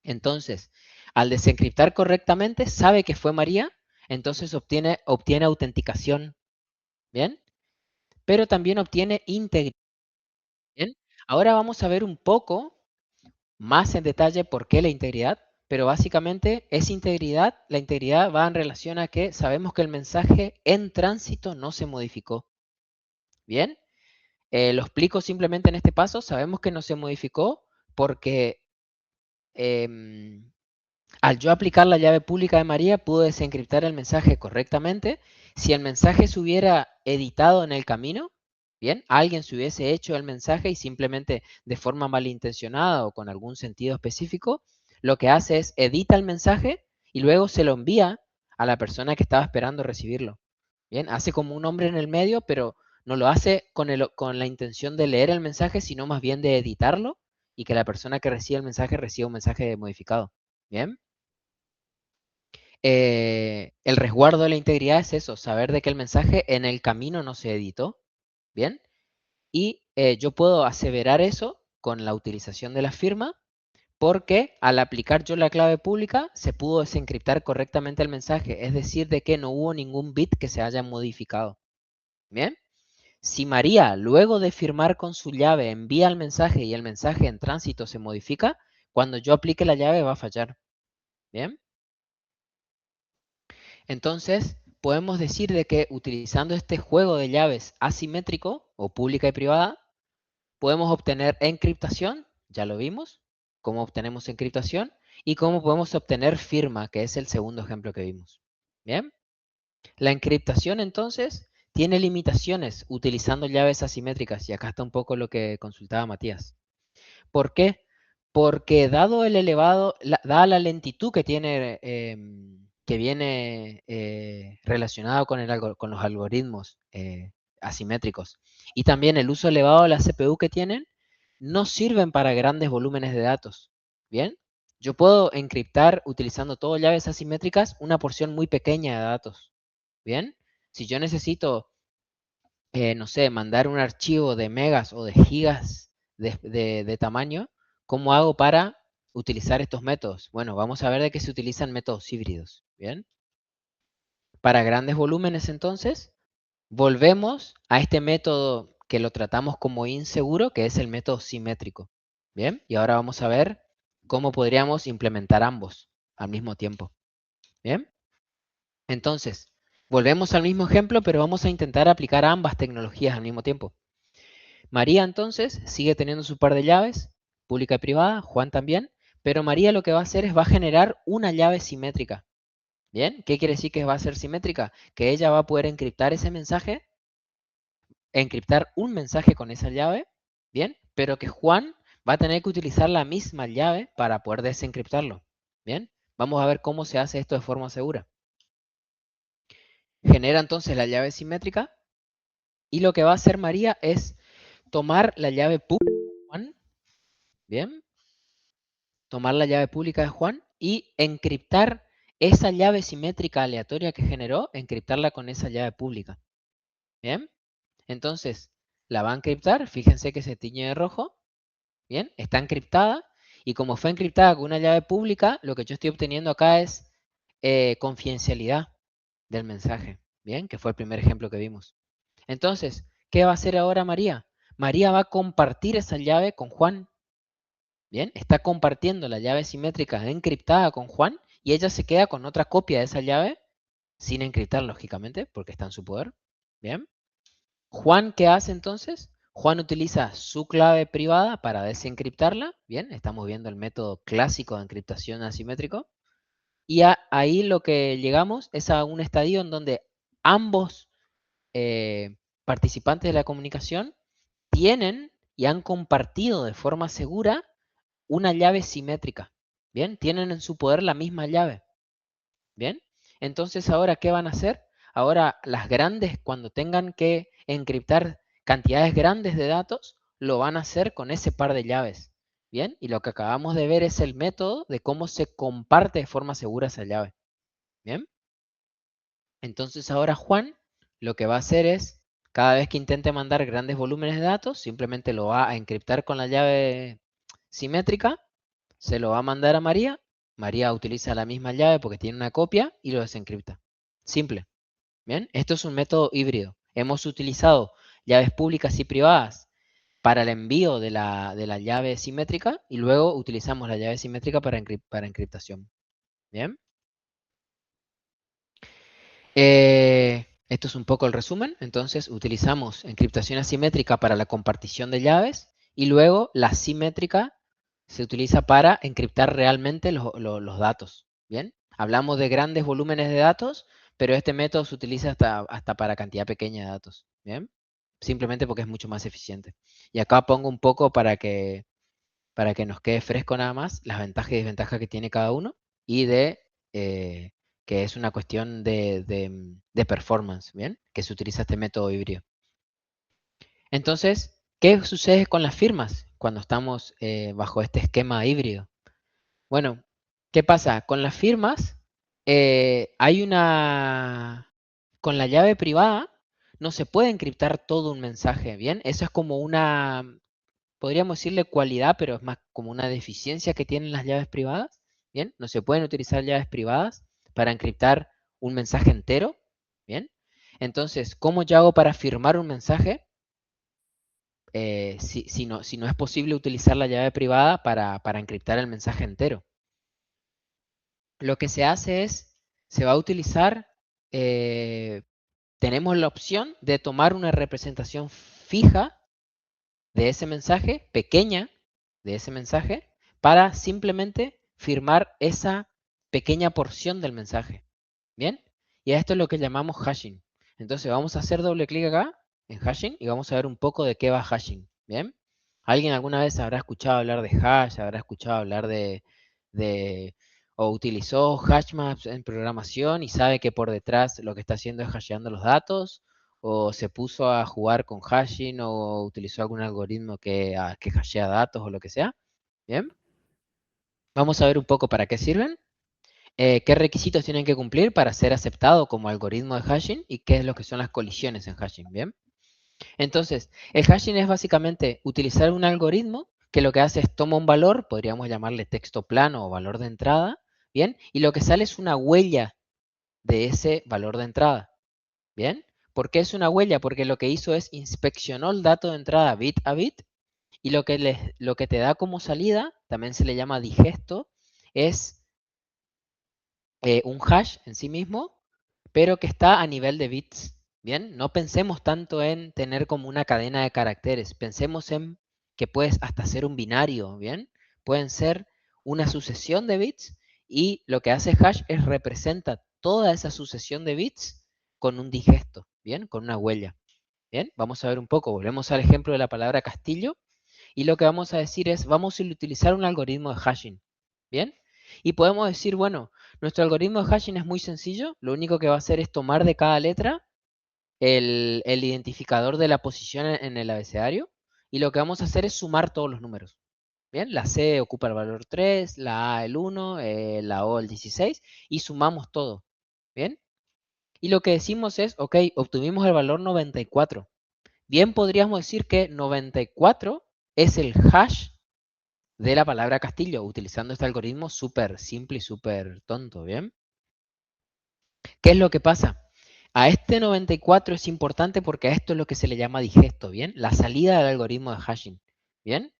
Entonces, al desencriptar correctamente, sabe que fue María, entonces obtiene autenticación, ¿bien? Pero también obtiene integridad, ¿bien? Ahora vamos a ver un poco más en detalle por qué la integridad, pero básicamente es integridad, la integridad va en relación a que sabemos que el mensaje en tránsito no se modificó, ¿bien? Lo explico simplemente en este paso, sabemos que no se modificó porque al yo aplicar la llave pública de María, pude desencriptar el mensaje correctamente. Si el mensaje se hubiera editado en el camino, bien, alguien se hubiese hecho el mensaje y simplemente de forma malintencionada o con algún sentido específico, lo que hace es edita el mensaje y luego se lo envía a la persona que estaba esperando recibirlo. Bien, hace como un hombre en el medio, pero no lo hace con la intención de leer el mensaje, sino más bien de editarlo y que la persona que recibe el mensaje reciba un mensaje modificado. ¿Bien? El resguardo de la integridad es eso, saber de que el mensaje en el camino no se editó. ¿Bien? Y yo puedo aseverar eso con la utilización de la firma, porque al aplicar yo la clave pública se pudo desencriptar correctamente el mensaje, es decir, de que no hubo ningún bit que se haya modificado. ¿Bien? Si María, luego de firmar con su llave, envía el mensaje y el mensaje en tránsito se modifica, cuando yo aplique la llave va a fallar. ¿Bien? Entonces, podemos decir de que utilizando este juego de llaves asimétrico o pública y privada, podemos obtener encriptación, ya lo vimos, cómo obtenemos encriptación, y cómo podemos obtener firma, que es el segundo ejemplo que vimos. ¿Bien? La encriptación, entonces, tiene limitaciones utilizando llaves asimétricas, y acá está un poco lo que consultaba Matías. ¿Por qué? Porque dado el dada la lentitud que tiene, que viene relacionado con los algoritmos asimétricos, y también el uso elevado de la CPU que tienen, no sirven para grandes volúmenes de datos. ¿Bien? Yo puedo encriptar utilizando todo llaves asimétricas una porción muy pequeña de datos. ¿Bien? Si yo necesito, no sé, mandar un archivo de megas o de gigas de tamaño, ¿cómo hago para utilizar estos métodos? Bueno, vamos a ver de qué se utilizan métodos híbridos. ¿Bien? Para grandes volúmenes, entonces, volvemos a este método que lo tratamos como inseguro, que es el método simétrico. ¿Bien? Y ahora vamos a ver cómo podríamos implementar ambos al mismo tiempo. ¿Bien? Entonces, volvemos al mismo ejemplo, pero vamos a intentar aplicar ambas tecnologías al mismo tiempo. María, entonces, sigue teniendo su par de llaves, pública y privada, Juan también, pero María lo que va a hacer es va a generar una llave simétrica. ¿Bien? ¿Qué quiere decir que va a ser simétrica? Que ella va a poder encriptar ese mensaje, encriptar un mensaje con esa llave, ¿bien? Pero que Juan va a tener que utilizar la misma llave para poder desencriptarlo, ¿bien? Vamos a ver cómo se hace esto de forma segura. Genera entonces la llave simétrica y lo que va a hacer María es tomar la llave pública de Juan, ¿bien? Tomar la llave pública de Juan y encriptar esa llave simétrica aleatoria que generó, encriptarla con esa llave pública, ¿bien? Entonces, la va a encriptar, fíjense que se tiñe de rojo, ¿bien? Está encriptada, y como fue encriptada con una llave pública, lo que yo estoy obteniendo acá es confidencialidad del mensaje, ¿bien? Que fue el primer ejemplo que vimos. Entonces, ¿qué va a hacer ahora María? María va a compartir esa llave con Juan, ¿bien? Está compartiendo la llave simétrica encriptada con Juan, y ella se queda con otra copia de esa llave, sin encriptar, lógicamente, porque está en su poder, ¿bien? Juan, ¿qué hace entonces? Juan utiliza su clave privada para desencriptarla. Bien, estamos viendo el método clásico de encriptación asimétrico. Y ahí lo que llegamos es a un estadio en donde ambos participantes de la comunicación tienen y han compartido de forma segura una llave simétrica. Bien, tienen en su poder la misma llave. Bien, entonces ahora, ¿qué van a hacer? Ahora las grandes, cuando tengan que encriptar cantidades grandes de datos, lo van a hacer con ese par de llaves. Bien, y lo que acabamos de ver es el método de cómo se comparte de forma segura esa llave. Bien, entonces ahora Juan lo que va a hacer es, cada vez que intente mandar grandes volúmenes de datos, simplemente lo va a encriptar con la llave simétrica, se lo va a mandar a María. María utiliza la misma llave porque tiene una copia y lo desencripta. Simple. Bien, esto es un método híbrido. Hemos utilizado llaves públicas y privadas para el envío de la llave simétrica y luego utilizamos la llave simétrica para encriptación. Bien. Esto es un poco el resumen. Entonces utilizamos encriptación asimétrica para la compartición de llaves y luego la simétrica se utiliza para encriptar realmente los datos. Bien, hablamos de grandes volúmenes de datos, pero este método se utiliza hasta para cantidad pequeña de datos. Bien, simplemente porque es mucho más eficiente. Y acá pongo un poco para que nos quede fresco nada más las ventajas y desventajas que tiene cada uno y que es una cuestión de performance, ¿bien? Que se utiliza este método híbrido. Entonces, ¿qué sucede con las firmas cuando estamos bajo este esquema híbrido? Bueno, ¿qué pasa? Con las firmas hay una... Con la llave privada no se puede encriptar todo un mensaje, ¿bien? Eso es como una, podríamos decirle cualidad, pero es más como una deficiencia que tienen las llaves privadas, ¿bien? No se pueden utilizar llaves privadas para encriptar un mensaje entero, ¿bien? Entonces, ¿cómo yo hago para firmar un mensaje? Si no es posible utilizar la llave privada para encriptar el mensaje entero. Lo que se hace es, se va a utilizar, tenemos la opción de tomar una representación fija de ese mensaje, pequeña de ese mensaje, para simplemente firmar esa pequeña porción del mensaje. ¿Bien? Y a esto es lo que llamamos hashing. Entonces vamos a hacer doble clic acá en hashing y vamos a ver un poco de qué va hashing. ¿Bien? ¿Alguien alguna vez habrá escuchado hablar de hash, habrá escuchado hablar o utilizó hashmaps en programación y sabe que por detrás lo que está haciendo es hasheando los datos? ¿O se puso a jugar con hashing o utilizó algún algoritmo que hashea datos o lo que sea? ¿Bien? Vamos a ver un poco para qué sirven. ¿Qué requisitos tienen que cumplir para ser aceptado como algoritmo de hashing y qué es lo que son las colisiones en hashing? ¿Bien? Entonces, el hashing es básicamente utilizar un algoritmo que lo que hace es toma un valor, podríamos llamarle texto plano o valor de entrada, ¿bien? Y lo que sale es una huella de ese valor de entrada, ¿bien? ¿Por qué es una huella? Porque lo que hizo es inspeccionó el dato de entrada bit a bit y lo que te da como salida, también se le llama digesto, es un hash en sí mismo, pero que está a nivel de bits. Bien, no pensemos tanto en tener como una cadena de caracteres, pensemos en que puedes hasta ser un binario, ¿bien? Pueden ser una sucesión de bits y lo que hace hash es representa toda esa sucesión de bits con un digesto, ¿bien? Con una huella. Bien, vamos a ver un poco, volvemos al ejemplo de la palabra castillo y lo que vamos a decir es, vamos a utilizar un algoritmo de hashing, ¿bien? Y podemos decir, bueno, nuestro algoritmo de hashing es muy sencillo, lo único que va a hacer es tomar de cada letra el identificador de la posición en el abecedario y lo que vamos a hacer es sumar todos los números. Bien, la C ocupa el valor 3, la A el 1, la O el 16 y sumamos todo. Bien, y lo que decimos es, ok, obtuvimos el valor 94. Bien, podríamos decir que 94 es el hash de la palabra castillo, utilizando este algoritmo súper simple y súper tonto, ¿bien? ¿Qué es lo que pasa? A este 94 es importante porque a esto es lo que se le llama digesto, ¿bien? La salida del algoritmo de hashing, ¿bien?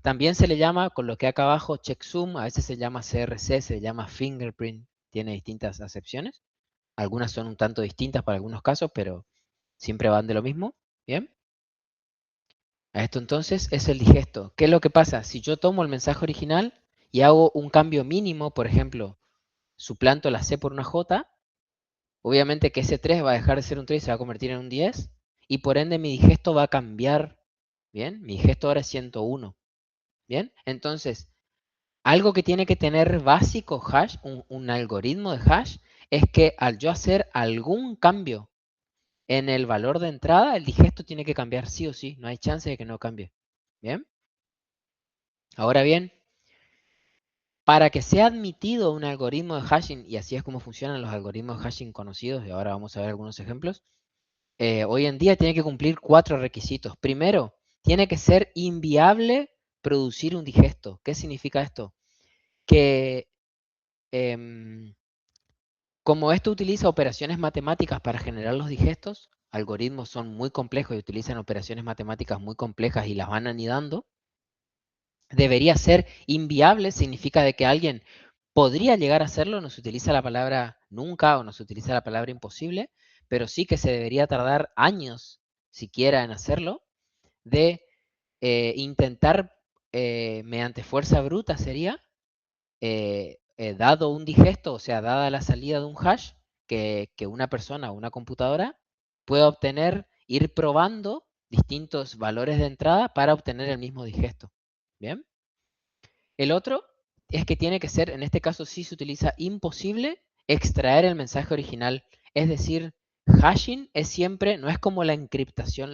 También se le llama, con lo que acá abajo, checksum, a veces se llama CRC, se le llama fingerprint, tiene distintas acepciones. Algunas son un tanto distintas para algunos casos, pero siempre van de lo mismo, ¿bien? A esto entonces es el digesto. ¿Qué es lo que pasa? Si yo tomo el mensaje original y hago un cambio mínimo, por ejemplo, suplanto la C por una J, obviamente que ese 3 va a dejar de ser un 3 y se va a convertir en un 10, y por ende mi digesto va a cambiar, ¿bien? Mi digesto ahora es 101, ¿bien? Entonces, algo que tiene que tener básico hash, un algoritmo de hash, es que al yo hacer algún cambio en el valor de entrada, el digesto tiene que cambiar sí o sí, no hay chance de que no cambie, ¿bien? Ahora bien, para que sea admitido un algoritmo de hashing, y así es como funcionan los algoritmos de hashing conocidos, y ahora vamos a ver algunos ejemplos, hoy en día tiene que cumplir 4 requisitos. Primero, tiene que ser inviable producir un digesto. ¿Qué significa esto? Que como esto utiliza operaciones matemáticas para generar los digestos, algoritmos son muy complejos y utilizan operaciones matemáticas muy complejas y las van anidando, debería ser inviable, significa de que alguien podría llegar a hacerlo, no se utiliza la palabra nunca o no se utiliza la palabra imposible, pero sí que se debería tardar años siquiera en hacerlo, de intentar mediante fuerza bruta sería, dado un digesto, o sea, dada la salida de un hash, que una persona o una computadora pueda obtener, ir probando distintos valores de entrada para obtener el mismo digesto. ¿Bien? El otro es que tiene que ser, en este caso sí se utiliza imposible, extraer el mensaje original. Es decir, hashing es siempre, no es como la encriptación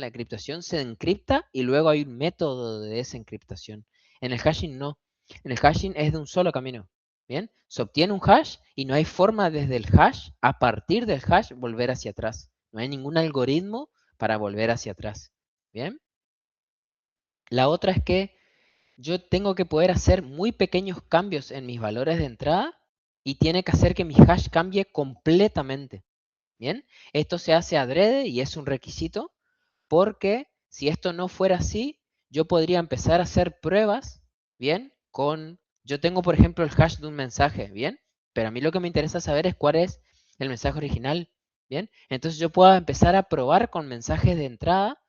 se encripta y luego hay un método de desencriptación. En el hashing no, en el hashing es de un solo camino, ¿bien? Se obtiene un hash y no hay forma desde el hash, a partir del hash, volver hacia atrás. No hay ningún algoritmo para volver hacia atrás, ¿bien? La otra es que yo tengo que poder hacer muy pequeños cambios en mis valores de entrada y tiene que hacer que mi hash cambie completamente. ¿Bien? Esto se hace adrede y es un requisito porque si esto no fuera así, yo podría empezar a hacer pruebas, ¿bien? Yo tengo, por ejemplo, el hash de un mensaje, ¿bien? Pero a mí lo que me interesa saber es cuál es el mensaje original, ¿bien? Entonces yo puedo empezar a probar con mensajes de entrada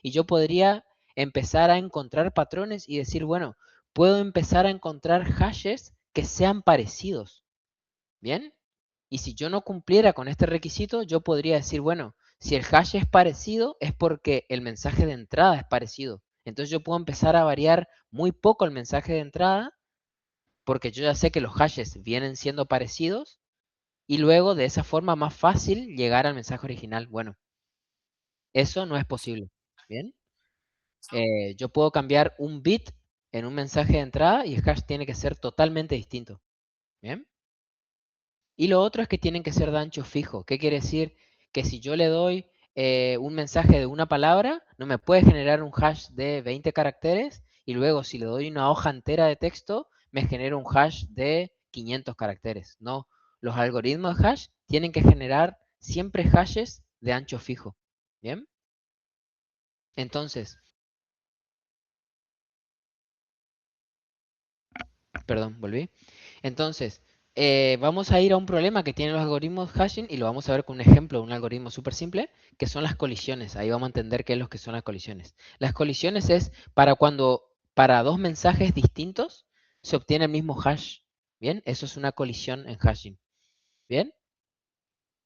y yo podría empezar a encontrar patrones y decir, bueno, puedo empezar a encontrar hashes que sean parecidos, ¿bien? Y si yo no cumpliera con este requisito, yo podría decir, bueno, si el hash es parecido, es porque el mensaje de entrada es parecido. Entonces yo puedo empezar a variar muy poco el mensaje de entrada, porque yo ya sé que los hashes vienen siendo parecidos, y luego de esa forma más fácil llegar al mensaje original. Bueno, eso no es posible. ¿Bien? Yo puedo cambiar un bit en un mensaje de entrada y el hash tiene que ser totalmente distinto. ¿Bien? Y lo otro es que tienen que ser de ancho fijo. ¿Qué quiere decir? Que si yo le doy un mensaje de una palabra, no me puede generar un hash de 20 caracteres y luego si le doy una hoja entera de texto, me genera un hash de 500 caracteres. No, los algoritmos de hash tienen que generar siempre hashes de ancho fijo. ¿Bien? Entonces, perdón, volví. Entonces, vamos a ir a un problema que tienen los algoritmos hashing y lo vamos a ver con un ejemplo, un algoritmo súper simple, que son las colisiones. Ahí vamos a entender qué es lo que son las colisiones. Las colisiones es para dos mensajes distintos se obtiene el mismo hash. ¿Bien? Eso es una colisión en hashing. ¿Bien?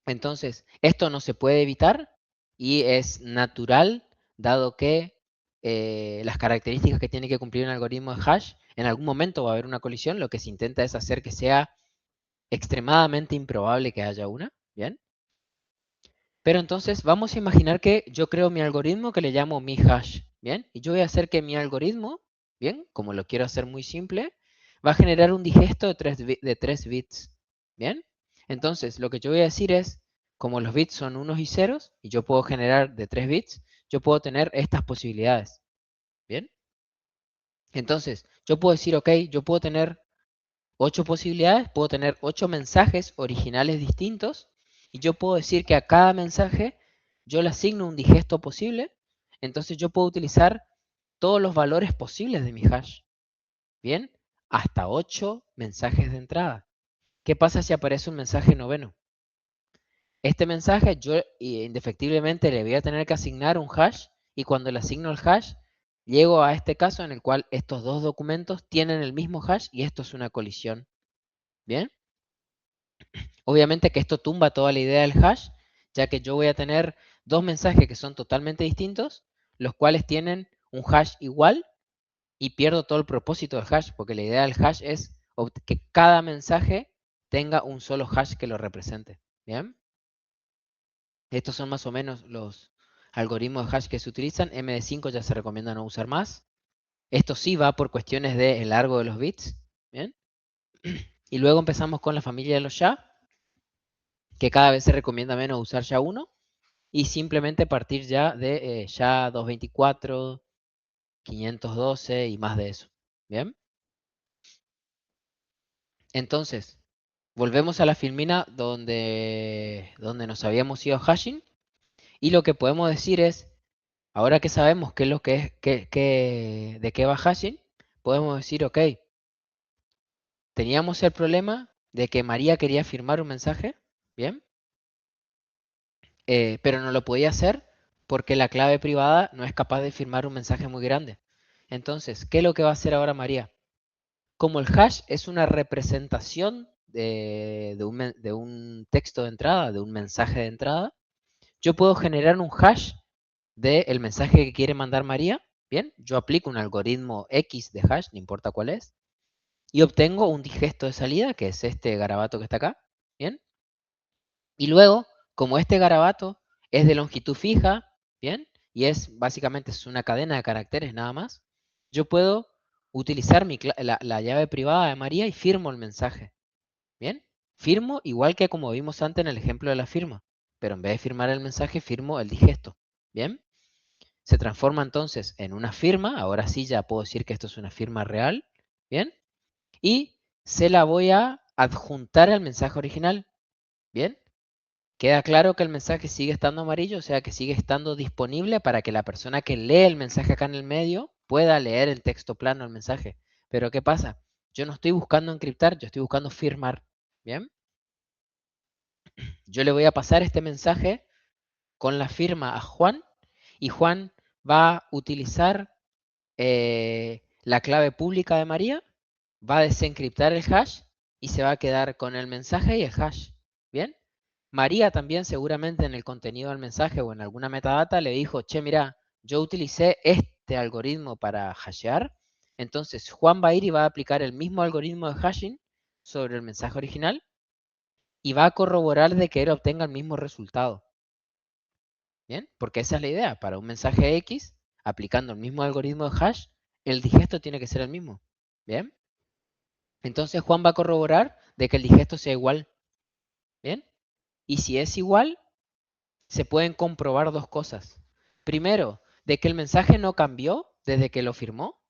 Entonces, esto no se puede evitar y es natural, dado que las características que tiene que cumplir un algoritmo de hash, en algún momento va a haber una colisión, lo que se intenta es hacer que sea extremadamente improbable que haya una, ¿bien? Pero entonces vamos a imaginar que yo creo mi algoritmo que le llamo mi hash, ¿bien? Y yo voy a hacer que mi algoritmo, ¿bien? Como lo quiero hacer muy simple, va a generar un digesto de 3 bits, ¿bien? Entonces lo que yo voy a decir es, como los bits son unos y ceros, y yo puedo generar de 3 bits, yo puedo tener estas posibilidades, ¿bien? Entonces, yo puedo decir, ok, yo puedo tener 8 posibilidades, puedo tener 8 mensajes originales distintos y yo puedo decir que a cada mensaje yo le asigno un digesto posible, entonces yo puedo utilizar todos los valores posibles de mi hash. Bien, hasta 8 mensajes de entrada. ¿Qué pasa si aparece un mensaje noveno? Este mensaje yo indefectiblemente le voy a tener que asignar un hash y cuando le asigno el hash, llego a este caso en el cual estos dos documentos tienen el mismo hash y esto es una colisión. ¿Bien? Obviamente que esto tumba toda la idea del hash, ya que yo voy a tener dos mensajes que son totalmente distintos, los cuales tienen un hash igual y pierdo todo el propósito del hash, porque la idea del hash es que cada mensaje tenga un solo hash que lo represente. ¿Bien? Estos son más o menos los algoritmos de hash que se utilizan. MD5 ya se recomienda no usar más. Esto sí va por cuestiones del largo de los bits. ¿Bien? Y luego empezamos con la familia de los SHA, que cada vez se recomienda menos usar SHA-1 y simplemente partir ya de SHA-224, 512 y más de eso. ¿Bien? Entonces, volvemos a la filmina donde nos habíamos ido hashing y lo que podemos decir es, ahora que sabemos qué es lo que es, de qué va hashing, podemos decir, ok, teníamos el problema de que María quería firmar un mensaje, ¿bien? Pero no lo podía hacer porque la clave privada no es capaz de firmar un mensaje muy grande. Entonces, ¿qué es lo que va a hacer ahora María? Como el hash es una representación de un texto de entrada, de un mensaje de entrada, yo puedo generar un hash del mensaje que quiere mandar María. Bien, yo aplico un algoritmo X de hash, no importa cuál es, y obtengo un digesto de salida, que es este garabato que está acá. Bien, y luego, como este garabato es de longitud fija, ¿bien? Y es básicamente es una cadena de caracteres nada más. Yo puedo utilizar la llave privada de María y firmo el mensaje, ¿bien? Firmo igual que como vimos antes en el ejemplo de la firma, pero en vez de firmar el mensaje, firmo el digesto, ¿bien? Se transforma entonces en una firma, ahora sí ya puedo decir que esto es una firma real, ¿bien? Y se la voy a adjuntar al mensaje original, ¿bien? Queda claro que el mensaje sigue estando amarillo, o sea que sigue estando disponible para que la persona que lee el mensaje acá en el medio pueda leer el texto plano del mensaje. Pero ¿qué pasa? Yo no estoy buscando encriptar, yo estoy buscando firmar, ¿bien? Yo le voy a pasar este mensaje con la firma a Juan y Juan va a utilizar la clave pública de María, va a desencriptar el hash y se va a quedar con el mensaje y el hash. ¿Bien? María también seguramente en el contenido del mensaje o en alguna metadata le dijo, che, mira, yo utilicé este algoritmo para hashear, entonces Juan va a ir y va a aplicar el mismo algoritmo de hashing sobre el mensaje original y va a corroborar de que él obtenga el mismo resultado. ¿Bien? Porque esa es la idea. Para un mensaje X, aplicando el mismo algoritmo de hash, el digesto tiene que ser el mismo. ¿Bien? Entonces Juan va a corroborar de que el digesto sea igual. ¿Bien? Y si es igual, se pueden comprobar dos cosas. Primero, de que el mensaje no cambió desde que lo firmó.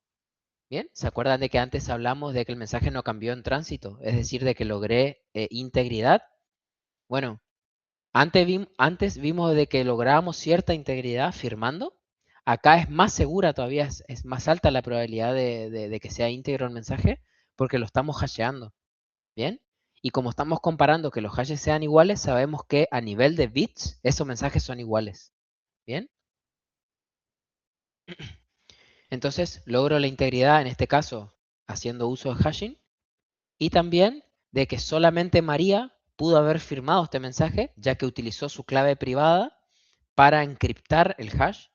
¿Bien? ¿Se acuerdan de que antes hablamos de que el mensaje no cambió en tránsito? Es decir, de que logré integridad. Bueno, antes vimos de que lográbamos cierta integridad firmando. Acá es más segura todavía, es más alta la probabilidad de que sea íntegro el mensaje porque lo estamos hasheando. ¿Bien? Y como estamos comparando que los hashes sean iguales, sabemos que a nivel de bits, esos mensajes son iguales. ¿Bien? Entonces, logro la integridad, en este caso, haciendo uso de hashing. Y también de que solamente María pudo haber firmado este mensaje, ya que utilizó su clave privada para encriptar el hash.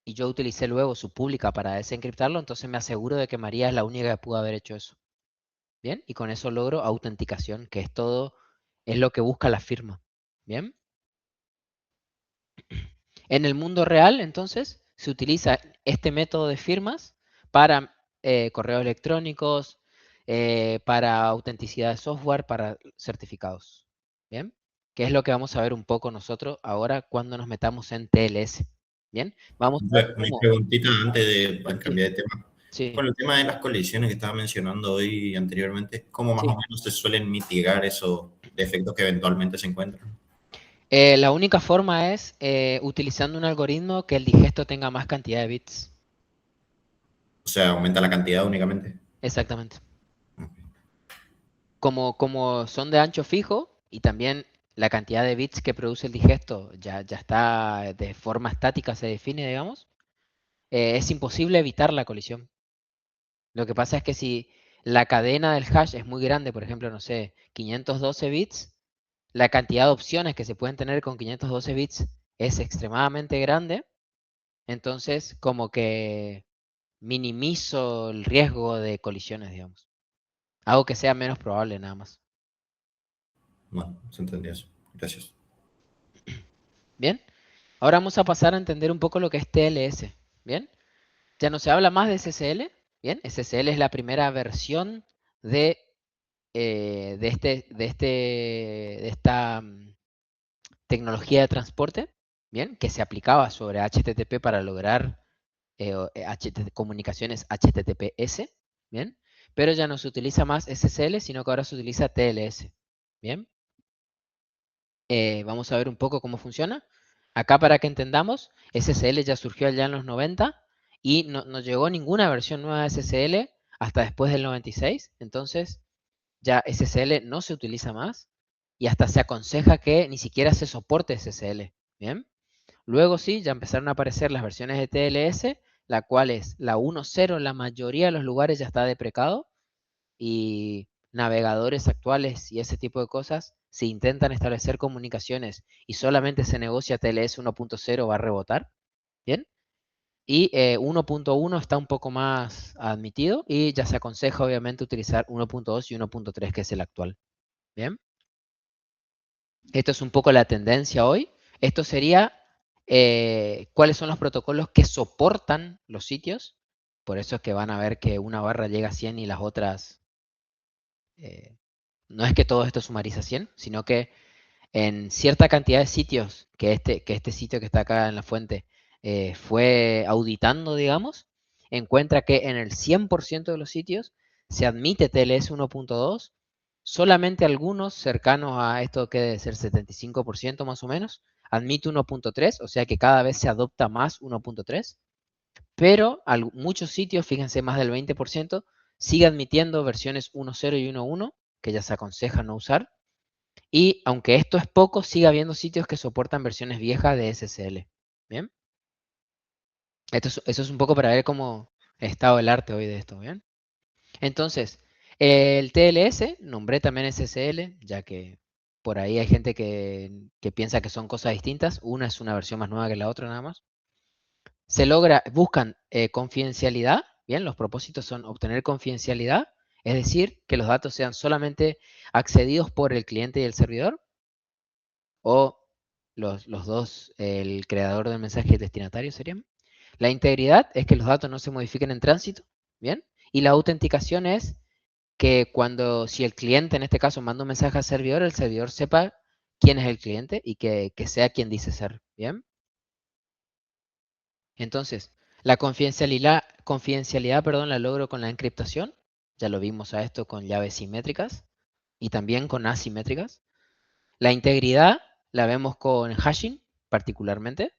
Y yo utilicé luego su pública para desencriptarlo, entonces me aseguro de que María es la única que pudo haber hecho eso. ¿Bien? Y con eso logro autenticación, que es todo, es lo que busca la firma. ¿Bien? En el mundo real, entonces, se utiliza este método de firmas para correos electrónicos, para autenticidad de software, para certificados. ¿Bien? Que es lo que vamos a ver un poco nosotros ahora cuando nos metamos en TLS. ¿Bien? Vamos a ver Mi cómo... preguntita antes de Sí, cambiar de tema. sí, Con el tema de las colisiones que estaba mencionando hoy anteriormente, ¿cómo más sí. o menos se suelen mitigar esos defectos que eventualmente se encuentran? La única forma es utilizando un algoritmo que el digesto tenga más cantidad de bits. O sea, aumenta la cantidad únicamente. Exactamente. Como son de ancho fijo y también la cantidad de bits que produce el digesto ya está de forma estática, se define, digamos, es imposible evitar la colisión. Lo que pasa es que si la cadena del hash es muy grande, por ejemplo, no sé, 512 bits, la cantidad de opciones que se pueden tener con 512 bits es extremadamente grande, entonces como que minimizo el riesgo de colisiones, digamos. Hago que sea menos probable nada más. Bueno, se entendió eso. Gracias. ¿Bien? Ahora vamos a pasar a entender un poco lo que es TLS. ¿Bien? Ya no se habla más de SSL. ¿Bien? SSL es la primera versión de esta tecnología de transporte. ¿Bien? Que se aplicaba sobre HTTP para lograr comunicaciones HTTPS. ¿Bien? Pero ya no se utiliza más SSL, sino que ahora se utiliza TLS. ¿Bien? Vamos a ver un poco cómo funciona. Acá para que entendamos, SSL ya surgió allá en los 90 y no llegó ninguna versión nueva de SSL hasta después del 96. Entonces ya SSL no se utiliza más y hasta se aconseja que ni siquiera se soporte SSL. ¿Bien? Luego sí, ya empezaron a aparecer las versiones de TLS, la cual es la 1.0 en la mayoría de los lugares ya está deprecado y navegadores actuales y ese tipo de cosas, si intentan establecer comunicaciones y solamente se negocia TLS 1.0 va a rebotar, ¿bien? Y 1.1 está un poco más admitido y ya se aconseja obviamente utilizar 1.2 y 1.3 que es el actual, ¿bien? Esto es un poco la tendencia hoy. Esto sería cuáles son los protocolos que soportan los sitios. Por eso es que van a ver que una barra llega a 100 y las otras... no es que todo esto sumariza 100, sino que en cierta cantidad de sitios que este sitio que está acá en la fuente fue auditando, digamos, encuentra que en el 100% de los sitios se admite TLS 1.2, solamente algunos cercanos a esto que debe ser 75% más o menos, admite 1.3, o sea que cada vez se adopta más 1.3, pero muchos sitios, fíjense, más del 20%, sigue admitiendo versiones 1.0 y 1.1, que ya se aconseja no usar. Y aunque esto es poco, sigue habiendo sitios que soportan versiones viejas de SSL. ¿Bien? Eso es un poco para ver cómo ha estado el arte hoy de esto. ¿Bien? Entonces, el TLS, nombré también SSL, ya que por ahí hay gente que piensa que son cosas distintas. Una es una versión más nueva que la otra nada más. Buscan confidencialidad. Bien, los propósitos son obtener confidencialidad, es decir, que los datos sean solamente accedidos por el cliente y el servidor, o los dos, el creador del mensaje y el destinatario serían. La integridad es que los datos no se modifiquen en tránsito, ¿bien? Y la autenticación es que si el cliente en este caso manda un mensaje al servidor, el servidor sepa quién es el cliente y que sea quien dice ser, ¿bien? Entonces, la confidencialidad, la logro con la encriptación. Ya lo vimos a esto con llaves simétricas y también con asimétricas. La integridad la vemos con hashing, particularmente.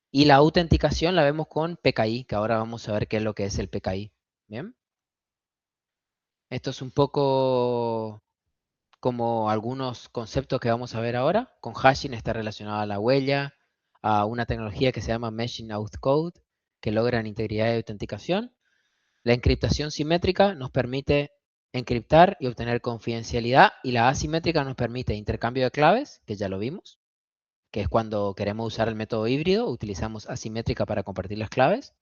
Y la autenticación la vemos con PKI, que ahora vamos a ver qué es lo que es el PKI. ¿Bien? Esto es un poco como algunos conceptos que vamos a ver ahora. Con hashing está relacionado a la huella, a una tecnología que se llama Meshing Auth Code, que logran integridad y autenticación. La encriptación simétrica nos permite encriptar y obtener confidencialidad, y la asimétrica nos permite intercambio de claves, que ya lo vimos, que es cuando queremos usar el método híbrido, utilizamos asimétrica para compartir las claves,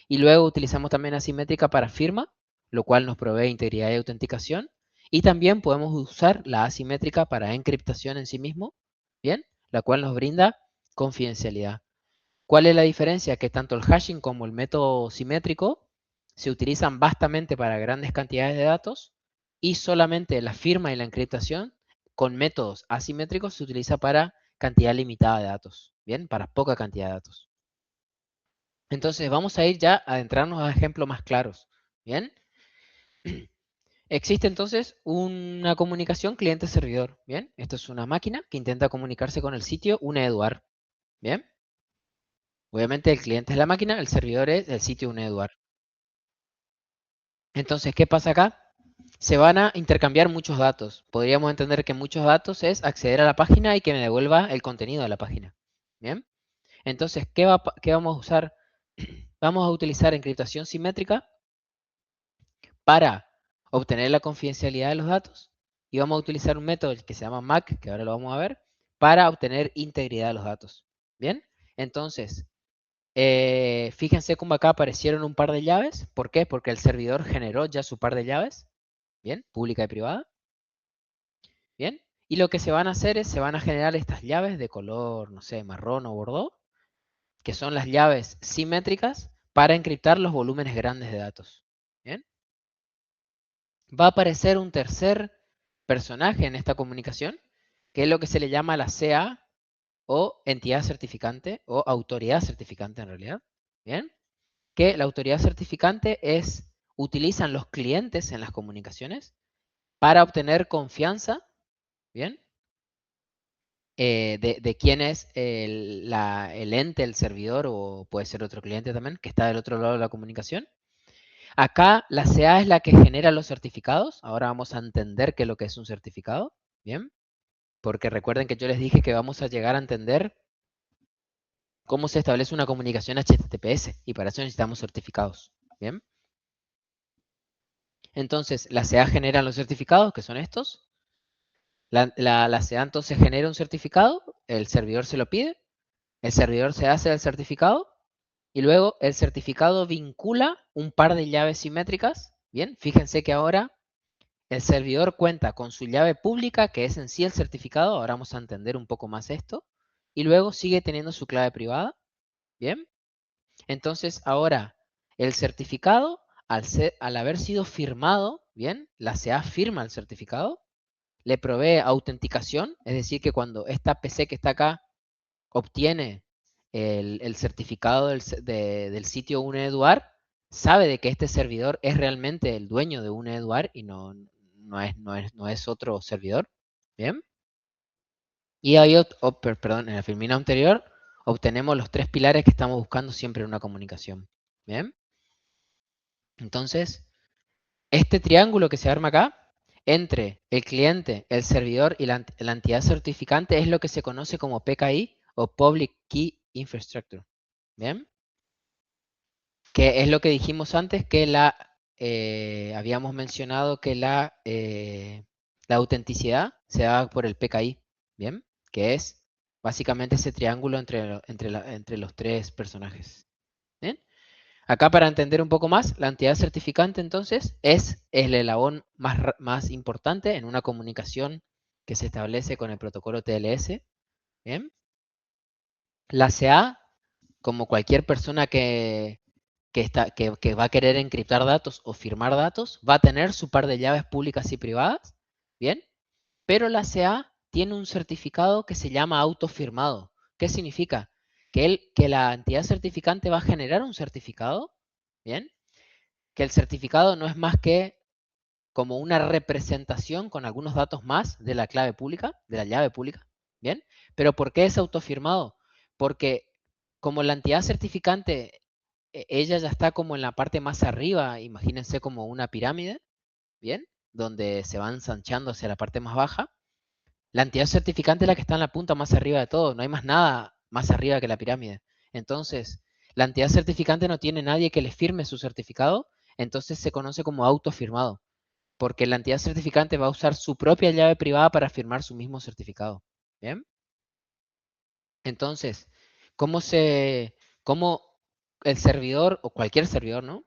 y luego utilizamos también asimétrica para firma, lo cual nos provee integridad y autenticación, y también podemos usar la asimétrica para encriptación en sí mismo, ¿bien? La cual nos brinda confidencialidad. ¿Cuál es la diferencia? Que tanto el hashing como el método simétrico se utilizan vastamente para grandes cantidades de datos, y solamente la firma y la encriptación con métodos asimétricos se utiliza para cantidad limitada de datos, ¿bien? Para poca cantidad de datos. Entonces vamos a ir ya a adentrarnos a ejemplos más claros, ¿bien? Existe entonces una comunicación cliente-servidor, ¿bien? Esto es una máquina que intenta comunicarse con el sitio UNEDUAR, ¿bien? Obviamente el cliente es la máquina, el servidor es el sitio UNEDUAR. Entonces, ¿qué pasa acá? Se van a intercambiar muchos datos. Podríamos entender que muchos datos es acceder a la página y que me devuelva el contenido de la página. ¿Bien? Entonces, ¿qué vamos a usar? Vamos a utilizar encriptación simétrica para obtener la confidencialidad de los datos, y vamos a utilizar un método que se llama MAC, que ahora lo vamos a ver, para obtener integridad de los datos. ¿Bien? Entonces, fíjense cómo acá aparecieron un par de llaves. ¿Por qué? Porque el servidor generó ya su par de llaves. ¿Bien? Pública y privada. ¿Bien? Y lo que se van a hacer es, se van a generar estas llaves de color, no sé, marrón o bordó, que son las llaves simétricas para encriptar los volúmenes grandes de datos. ¿Bien? Va a aparecer un tercer personaje en esta comunicación, que es lo que se le llama la CA, o entidad certificante, o autoridad certificante en realidad. ¿Bien? Que la autoridad certificante utilizan los clientes en las comunicaciones para obtener confianza, ¿bien? De quién es el ente, el servidor, o puede ser otro cliente también, que está del otro lado de la comunicación. Acá la CA es la que genera los certificados. Ahora vamos a entender qué es lo que es un certificado, ¿bien? Porque recuerden que yo les dije que vamos a llegar a entender cómo se establece una comunicación HTTPS, y para eso necesitamos certificados, ¿bien? Entonces, la CA genera los certificados, que son estos. La CA entonces genera un certificado, el servidor se lo pide, el servidor se hace el certificado, y luego el certificado vincula un par de llaves simétricas. Bien, fíjense que ahora el servidor cuenta con su llave pública, que es en sí el certificado. Ahora vamos a entender un poco más esto. Y luego sigue teniendo su clave privada. ¿Bien? Entonces, ahora, el certificado, al haber sido firmado, ¿bien? La CA firma el certificado, le provee autenticación, es decir, que cuando esta PC que está acá obtiene el certificado del sitio UNEDUAR, sabe de que este servidor es realmente el dueño de UNEDUAR y no es otro servidor. ¿Bien? Y ahí, perdón, en la filmina anterior obtenemos los 3 pilares que estamos buscando siempre en una comunicación. ¿Bien? Entonces, este triángulo que se arma acá, entre el cliente, el servidor y la entidad certificante, es lo que se conoce como PKI o Public Key Infrastructure. ¿Bien? Que es lo que dijimos antes, que habíamos mencionado que la autenticidad se da por el PKI. ¿Bien? Que es básicamente ese triángulo entre los 3 personajes. ¿Bien? Acá, para entender un poco más, la entidad certificante entonces es el eslabón más importante en una comunicación que se establece con el protocolo TLS. ¿Bien? La CA, como cualquier persona que va a querer encriptar datos o firmar datos, va a tener su par de llaves públicas y privadas. ¿Bien? Pero la CA tiene un certificado que se llama autofirmado. ¿Qué significa? Que la entidad certificante va a generar un certificado. ¿Bien? Que el certificado no es más que como una representación con algunos datos más de la clave pública, de la llave pública. ¿Bien? Pero ¿por qué es autofirmado? Porque como la entidad certificante, ella ya está como en la parte más arriba, imagínense como una pirámide, ¿bien? Donde se va ensanchando hacia la parte más baja. La entidad certificante es la que está en la punta más arriba de todo, no hay más nada más arriba que la pirámide. Entonces, la entidad certificante no tiene nadie que le firme su certificado, entonces se conoce como autofirmado, porque la entidad certificante va a usar su propia llave privada para firmar su mismo certificado. ¿Bien? Entonces, ¿cómo el servidor o cualquier servidor, ¿no?,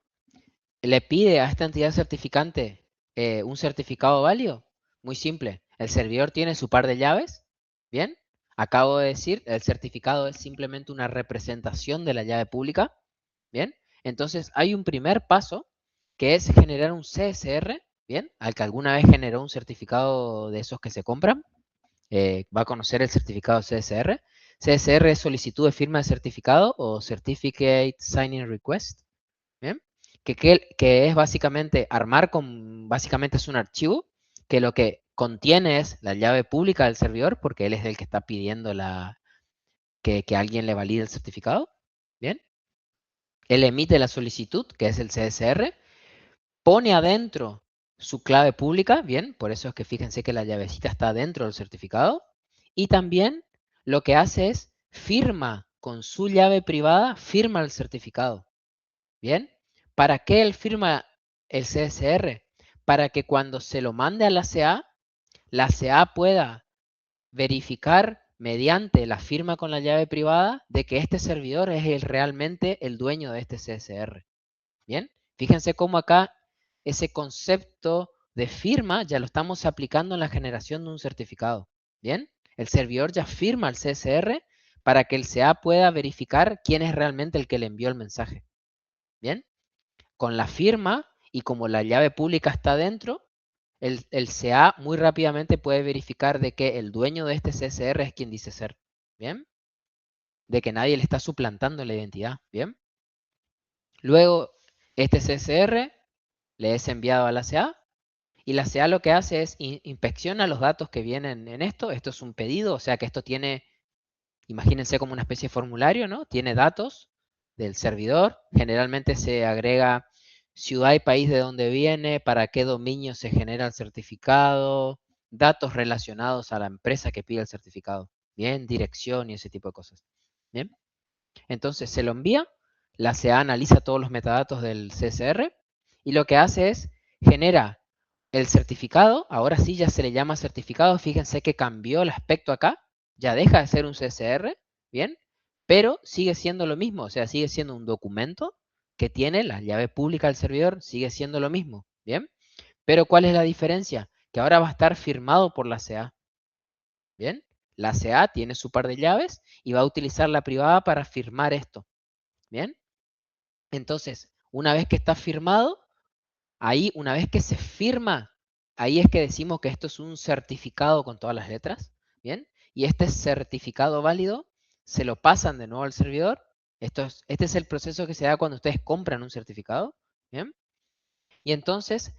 le pide a esta entidad certificante un certificado válido? Muy simple. El servidor tiene su par de llaves. ¿Bien? Acabo de decir, el certificado es simplemente una representación de la llave pública. ¿Bien? Entonces, hay un primer paso que es generar un CSR. ¿Bien? Al que alguna vez generó un certificado de esos que se compran. Va a conocer el certificado CSR. CSR es solicitud de firma de certificado o Certificate Signing Request. ¿Bien? Que es básicamente básicamente es un archivo que lo que contiene es la llave pública del servidor, porque él es el que está pidiendo que alguien le valide el certificado. ¿Bien? Él emite la solicitud, que es el CSR, pone adentro su clave pública, ¿bien? Por eso es que fíjense que la llavecita está dentro del certificado. Y también lo que hace es firma con su llave privada, firma el certificado. ¿Bien? ¿Para qué él firma el CSR? Para que cuando se lo mande a la CA pueda verificar mediante la firma con la llave privada de que este servidor es realmente el dueño de este CSR. ¿Bien? Fíjense cómo acá ese concepto de firma ya lo estamos aplicando en la generación de un certificado. ¿Bien? El servidor ya firma el CSR para que el CA pueda verificar quién es realmente el que le envió el mensaje. ¿Bien? Con la firma y como la llave pública está dentro, el CA muy rápidamente puede verificar de que el dueño de este CSR es quien dice ser. ¿Bien? De que nadie le está suplantando la identidad. ¿Bien? Luego, este CSR le es enviado a la CA y la CA lo que hace es inspecciona los datos que vienen en esto. Esto es un pedido, o sea que esto tiene, imagínense como una especie de formulario, ¿no? Tiene datos del servidor. Generalmente se agrega ciudad y país de donde viene, para qué dominio se genera el certificado, datos relacionados a la empresa que pide el certificado. Bien, dirección y ese tipo de cosas. Bien. Entonces se lo envía, la CA analiza todos los metadatos del CSR y lo que hace es genera el certificado. Ahora sí ya se le llama certificado. Fíjense que cambió el aspecto acá. Ya deja de ser un CSR, ¿bien? Pero sigue siendo lo mismo, o sea, sigue siendo un documento que tiene la llave pública del servidor, sigue siendo lo mismo, ¿bien? Pero ¿cuál es la diferencia? Que ahora va a estar firmado por la CA, ¿bien? La CA tiene su par de llaves y va a utilizar la privada para firmar esto, ¿bien? Entonces, una vez que está firmado, ahí, una vez que se firma, ahí es que decimos que esto es un certificado con todas las letras, ¿bien? Y este certificado válido se lo pasan de nuevo al servidor. Este es el proceso que se da cuando ustedes compran un certificado, ¿bien? Y entonces,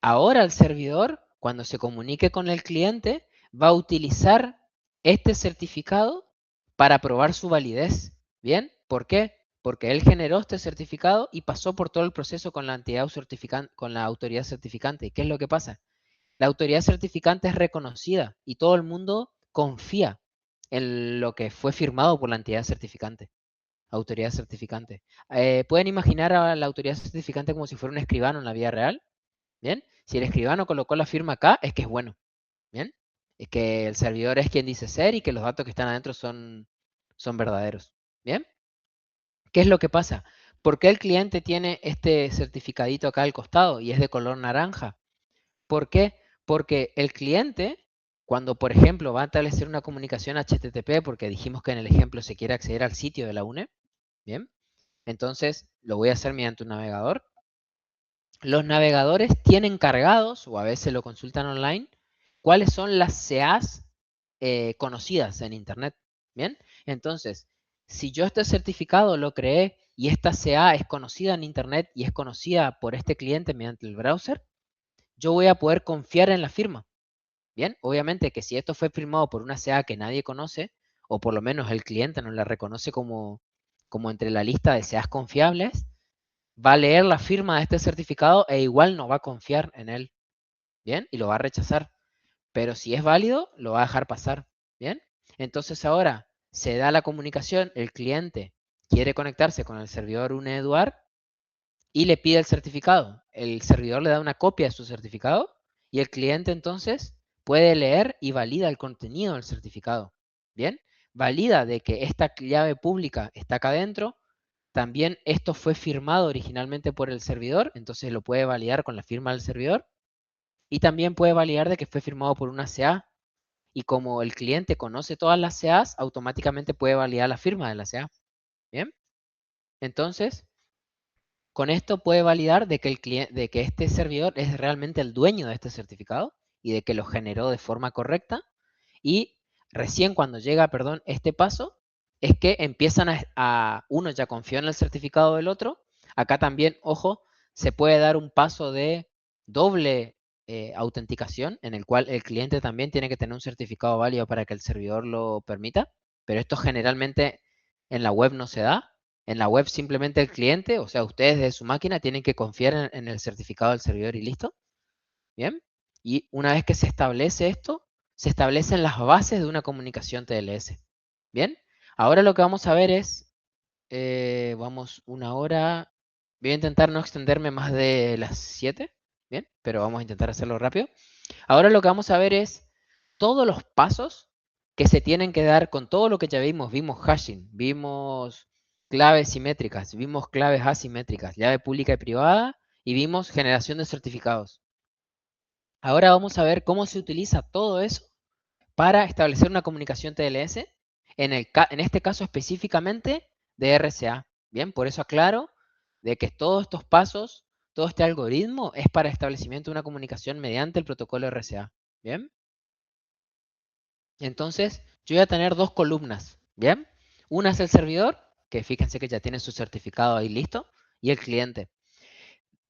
ahora el servidor, cuando se comunique con el cliente, va a utilizar este certificado para probar su validez, ¿bien? ¿Por qué? Porque él generó este certificado y pasó por todo el proceso con la entidad certificante, con la autoridad certificante. ¿Qué es lo que pasa? La autoridad certificante es reconocida y todo el mundo confía en lo que fue firmado por la entidad certificante, autoridad certificante. ¿Pueden imaginar a la autoridad certificante como si fuera un escribano en la vida real? ¿Bien? Si el escribano colocó la firma acá, es que es bueno, ¿bien? Es que el servidor es quien dice ser y que los datos que están adentro son verdaderos, ¿bien? ¿Qué es lo que pasa? ¿Por qué el cliente tiene este certificadito acá al costado y es de color naranja? ¿Por qué? Porque el cliente, cuando por ejemplo va a establecer una comunicación HTTP, porque dijimos que en el ejemplo se quiere acceder al sitio de la UNE, ¿bien? Entonces lo voy a hacer mediante un navegador. Los navegadores tienen cargados, o a veces lo consultan online, cuáles son las CAs conocidas en Internet. ¿Bien? Entonces, si yo este certificado lo creé y esta CA es conocida en Internet y es conocida por este cliente mediante el browser, yo voy a poder confiar en la firma. Bien, obviamente que si esto fue firmado por una CA que nadie conoce, o por lo menos el cliente no la reconoce como entre la lista de CAs confiables, va a leer la firma de este certificado e igual no va a confiar en él, ¿bien? Y lo va a rechazar. Pero si es válido, lo va a dejar pasar, ¿bien? Entonces ahora se da la comunicación, el cliente quiere conectarse con el servidor UNEDUAR y le pide el certificado. El servidor le da una copia de su certificado y el cliente entonces puede leer y valida el contenido del certificado, ¿bien? Valida de que esta llave pública está acá adentro. También esto fue firmado originalmente por el servidor, entonces lo puede validar con la firma del servidor. Y también puede validar de que fue firmado por una CA. Y como el cliente conoce todas las CAs, automáticamente puede validar la firma de la CA. ¿Bien? Entonces, con esto puede validar de que, de que este servidor es realmente el dueño de este certificado y de que lo generó de forma correcta. Y recién cuando llega, perdón, este paso, es que empiezan uno ya confió en el certificado del otro. Acá también, ojo, se puede dar un paso de doble autenticación, en el cual el cliente también tiene que tener un certificado válido para que el servidor lo permita, pero esto generalmente en la web no se da. En la web simplemente el cliente, o sea, ustedes de su máquina tienen que confiar en el certificado del servidor y listo. ¿Bien? Y una vez que se establece esto, se establecen las bases de una comunicación TLS. ¿Bien? Ahora lo que vamos a ver es, vamos una hora, voy a intentar no extenderme más de las 7, ¿bien? Pero vamos a intentar hacerlo rápido. Ahora lo que vamos a ver es todos los pasos que se tienen que dar con todo lo que ya vimos. Vimos hashing, vimos claves simétricas, vimos claves asimétricas, llave pública y privada, y vimos generación de certificados. Ahora vamos a ver cómo se utiliza todo eso para establecer una comunicación TLS, en este caso específicamente de RCA. Bien, por eso aclaro de que todos estos pasos, todo este algoritmo es para establecimiento de una comunicación mediante el protocolo RCA. Bien. Entonces, yo voy a tener dos columnas. Bien. Una es el servidor, que fíjense que ya tiene su certificado ahí listo, y el cliente.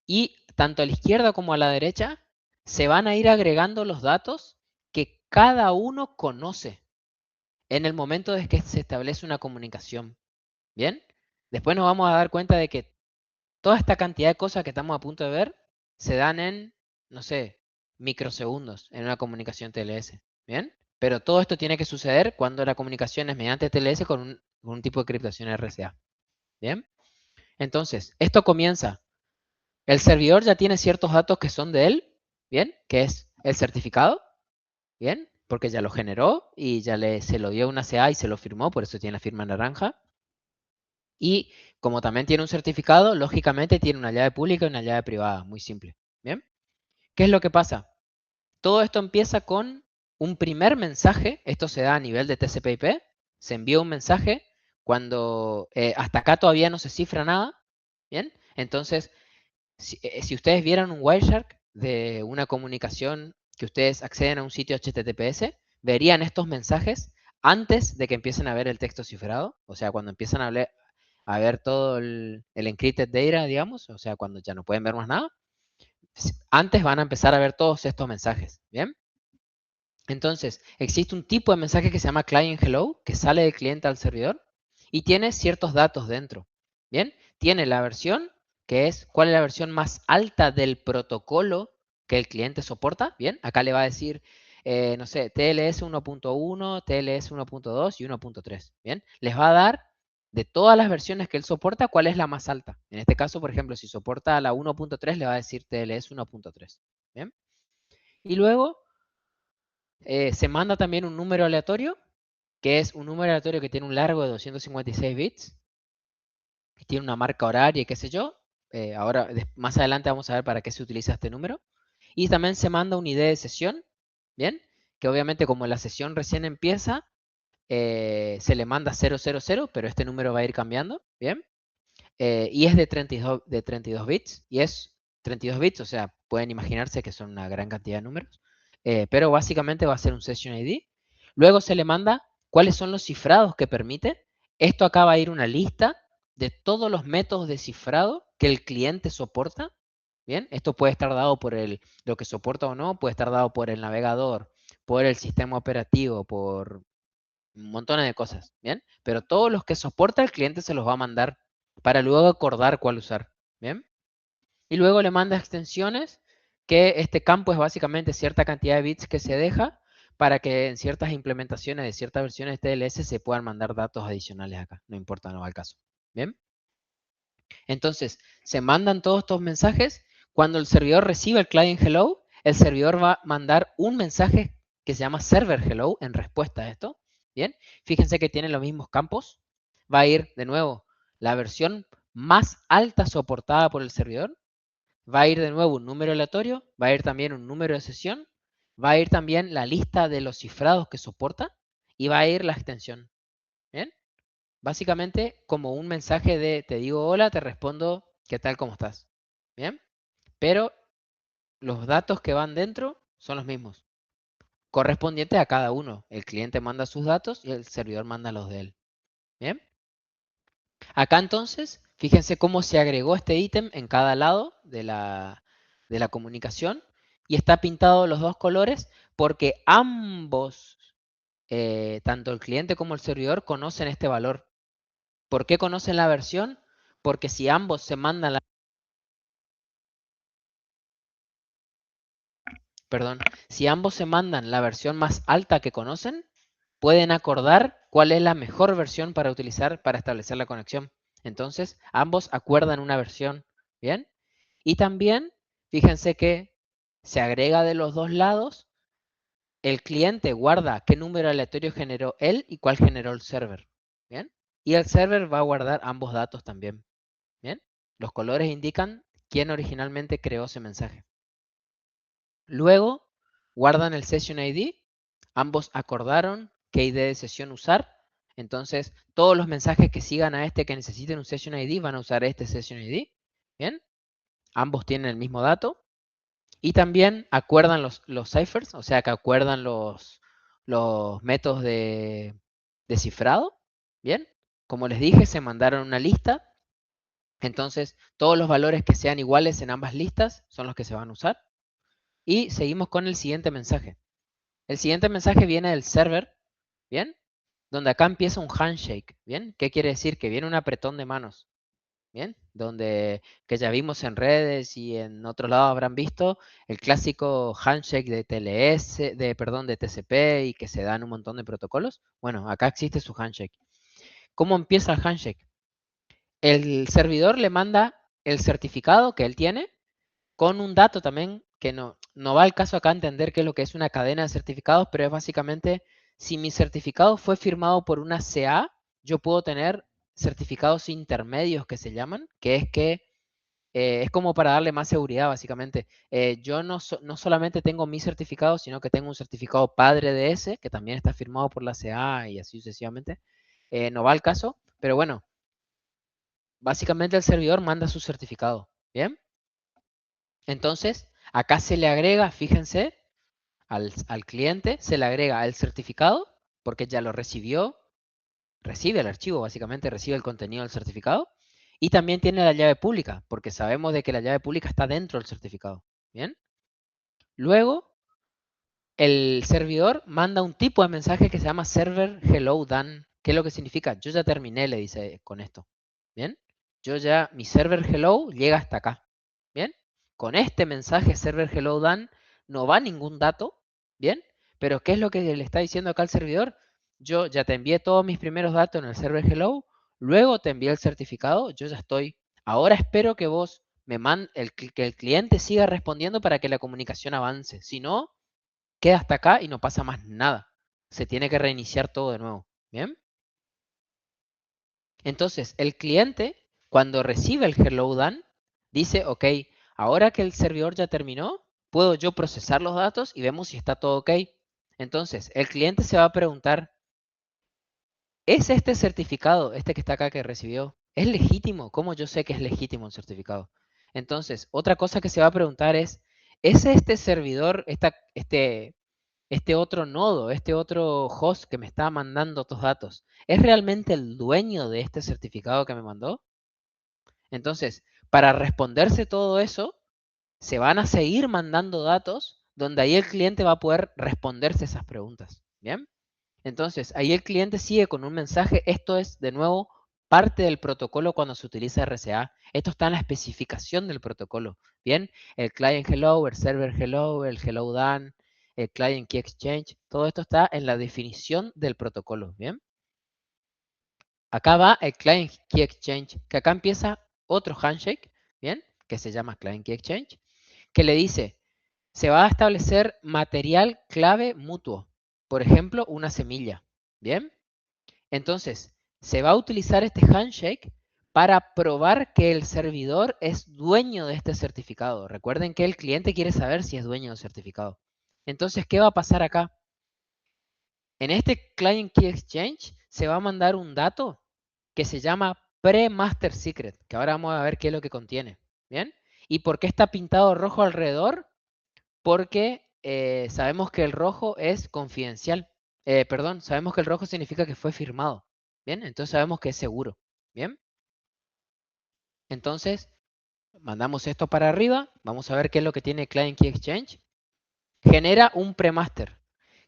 Y tanto a la izquierda como a la derecha se van a ir agregando los datos que cada uno conoce en el momento de que se establece una comunicación. ¿Bien? Después nos vamos a dar cuenta de que toda esta cantidad de cosas que estamos a punto de ver se dan en, no sé, microsegundos en una comunicación TLS. ¿Bien? Pero todo esto tiene que suceder cuando la comunicación es mediante TLS con un tipo de criptación RCA. ¿Bien? Entonces, esto comienza. El servidor ya tiene ciertos datos que son de él, ¿bien? Que es el certificado, ¿bien? Porque ya lo generó y ya se lo dio una CA y se lo firmó, por eso tiene la firma naranja. Y como también tiene un certificado, lógicamente tiene una llave pública y una llave privada, muy simple, ¿bien? ¿Qué es lo que pasa? Todo esto empieza con un primer mensaje, esto se da a nivel de TCP/IP, se envía un mensaje Cuando hasta acá todavía no se cifra nada, ¿bien? Entonces, si ustedes vieran un Wireshark de una comunicación que ustedes acceden a un sitio HTTPS, verían estos mensajes antes de que empiecen a ver el texto cifrado, o sea, cuando empiezan a ver todo el encrypted data, digamos, o sea, cuando ya no pueden ver más nada, antes van a empezar a ver todos estos mensajes, ¿bien? Entonces, existe un tipo de mensaje que se llama client hello, que sale del cliente al servidor y tiene ciertos datos dentro, ¿bien? Tiene la versión, que es cuál es la versión más alta del protocolo que el cliente soporta, ¿bien? Acá le va a decir, no sé, TLS 1.1, TLS 1.2 y 1.3, ¿bien? Les va a dar de todas las versiones que él soporta, cuál es la más alta. En este caso, por ejemplo, si soporta la 1.3, le va a decir TLS 1.3, ¿bien? Y luego se manda también un número aleatorio, que es un número aleatorio que tiene un largo de 256 bits, que tiene una marca horaria y qué sé yo. Ahora, más adelante vamos a ver para qué se utiliza este número. Y también se manda un ID de sesión, ¿bien? Que obviamente como la sesión recién empieza, se le manda 000, pero este número va a ir cambiando, ¿bien? Y es de 32 bits, y es 32 bits, o sea, pueden imaginarse que son una gran cantidad de números, pero básicamente va a ser un Session ID. Luego se le manda cuáles son los cifrados que permite. Esto acá va a ir una lista de todos los métodos de cifrado que el cliente soporta. Bien, esto puede estar dado por lo que soporta o no, puede estar dado por el navegador, por el sistema operativo, por un montón de cosas, ¿bien? Pero todos los que soporta el cliente se los va a mandar para luego acordar cuál usar, ¿bien? Y luego le manda extensiones, que este campo es básicamente cierta cantidad de bits que se deja para que en ciertas implementaciones de ciertas versiones de TLS se puedan mandar datos adicionales acá, no importa, no va al caso, ¿bien? Entonces, se mandan todos estos mensajes. Cuando el servidor recibe el client hello, el servidor va a mandar un mensaje que se llama server hello en respuesta a esto. Bien, fíjense que tiene los mismos campos. Va a ir de nuevo la versión más alta soportada por el servidor. Va a ir de nuevo un número aleatorio. Va a ir también un número de sesión. Va a ir también la lista de los cifrados que soporta. Y va a ir la extensión. Bien. Básicamente, como un mensaje de te digo hola, te respondo qué tal, cómo estás. Bien, pero los datos que van dentro son los mismos, correspondientes a cada uno. El cliente manda sus datos y el servidor manda los de él. Bien, acá entonces, fíjense cómo se agregó este ítem en cada lado de la comunicación y está pintado los dos colores porque ambos, tanto el cliente como el servidor, conocen este valor. ¿Por qué conocen la versión? Porque si ambos se mandan si ambos se mandan la versión más alta que conocen, pueden acordar cuál es la mejor versión para utilizar para establecer la conexión. Entonces, ambos acuerdan una versión, ¿bien? Y también, fíjense que se agrega de los dos lados, el cliente guarda qué número aleatorio generó él y cuál generó el server, ¿bien? Y el server va a guardar ambos datos también, ¿bien? Los colores indican quién originalmente creó ese mensaje. Luego, guardan el Session ID. Ambos acordaron qué ID de sesión usar. Entonces, todos los mensajes que sigan a este que necesiten un Session ID van a usar este Session ID. Bien. Ambos tienen el mismo dato. Y también acuerdan los ciphers, o sea que acuerdan los métodos de cifrado. Bien. Como les dije, se mandaron una lista. Entonces, todos los valores que sean iguales en ambas listas son los que se van a usar. Y seguimos con el siguiente mensaje. El siguiente mensaje viene del server, ¿bien? Donde acá empieza un handshake, ¿bien? ¿Qué quiere decir? Que viene un apretón de manos, ¿bien? Donde, que ya vimos en redes y en otros lados habrán visto, el clásico handshake de TLS, de TCP y que se dan un montón de protocolos. Bueno, acá existe su handshake. ¿Cómo empieza el handshake? El servidor le manda el certificado que él tiene con un dato también que no va al caso acá entender qué es lo que es una cadena de certificados, pero es básicamente, si mi certificado fue firmado por una CA, yo puedo tener certificados intermedios que se llaman, que es como para darle más seguridad, básicamente. Yo no solamente tengo mi certificado, sino que tengo un certificado padre de ese, que también está firmado por la CA y así sucesivamente. No va al caso, Pero bueno, básicamente el servidor manda su certificado, ¿bien? Entonces, acá se le agrega, fíjense, al cliente, se le agrega el certificado, porque ya lo recibió, recibe el archivo, básicamente recibe el contenido del certificado, y también tiene la llave pública, porque sabemos de que la llave pública está dentro del certificado, ¿bien? Luego, el servidor manda un tipo de mensaje que se llama server hello done. ¿Qué es lo que significa? Yo ya terminé, le dice con esto. ¿Bien? Mi server hello llega hasta acá. ¿Bien? Con este mensaje server hello done no va ningún dato. ¿Bien? Pero ¿qué es lo que le está diciendo acá al servidor? Yo ya te envié todos mis primeros datos en el server hello, luego te envié el certificado, yo ya estoy. Ahora espero que vos que el cliente siga respondiendo para que la comunicación avance. Si no, queda hasta acá y no pasa más nada. Se tiene que reiniciar todo de nuevo. ¿Bien? Entonces, el cliente, cuando recibe el hello done, dice, ok, ahora que el servidor ya terminó, puedo yo procesar los datos y vemos si está todo ok. Entonces, el cliente se va a preguntar, ¿es este certificado, este que está acá que recibió, es legítimo? ¿Cómo yo sé que es legítimo el certificado? Entonces, otra cosa que se va a preguntar ¿es este servidor, este otro nodo, este otro host que me está mandando estos datos, ¿es realmente el dueño de este certificado que me mandó? Entonces, para responderse todo eso, se van a seguir mandando datos donde ahí el cliente va a poder responderse esas preguntas. ¿Bien? Entonces, ahí el cliente sigue con un mensaje. Esto es, de nuevo, parte del protocolo cuando se utiliza RCA. Esto está en la especificación del protocolo. Bien, el client hello, el server hello, el hello done, el client key exchange, todo esto está en la definición del protocolo. Bien, acá va el client key exchange, que acá empieza otro handshake, bien, que se llama client key exchange, que le dice, se va a establecer material clave mutuo, por ejemplo, una semilla. Bien, entonces se va a utilizar este handshake para probar que el servidor es dueño de este certificado. Recuerden que el cliente quiere saber si es dueño del certificado. Entonces, ¿qué va a pasar acá? En este Client Key Exchange se va a mandar un dato que se llama Pre-Master Secret, que ahora vamos a ver qué es lo que contiene. ¿Bien? ¿Y por qué está pintado rojo alrededor? Porque sabemos que el rojo es confidencial. Perdón, sabemos que el rojo significa que fue firmado. ¿Bien? Entonces sabemos que es seguro. ¿Bien? Entonces, mandamos esto para arriba. Vamos a ver qué es lo que tiene Client Key Exchange. Genera un premaster.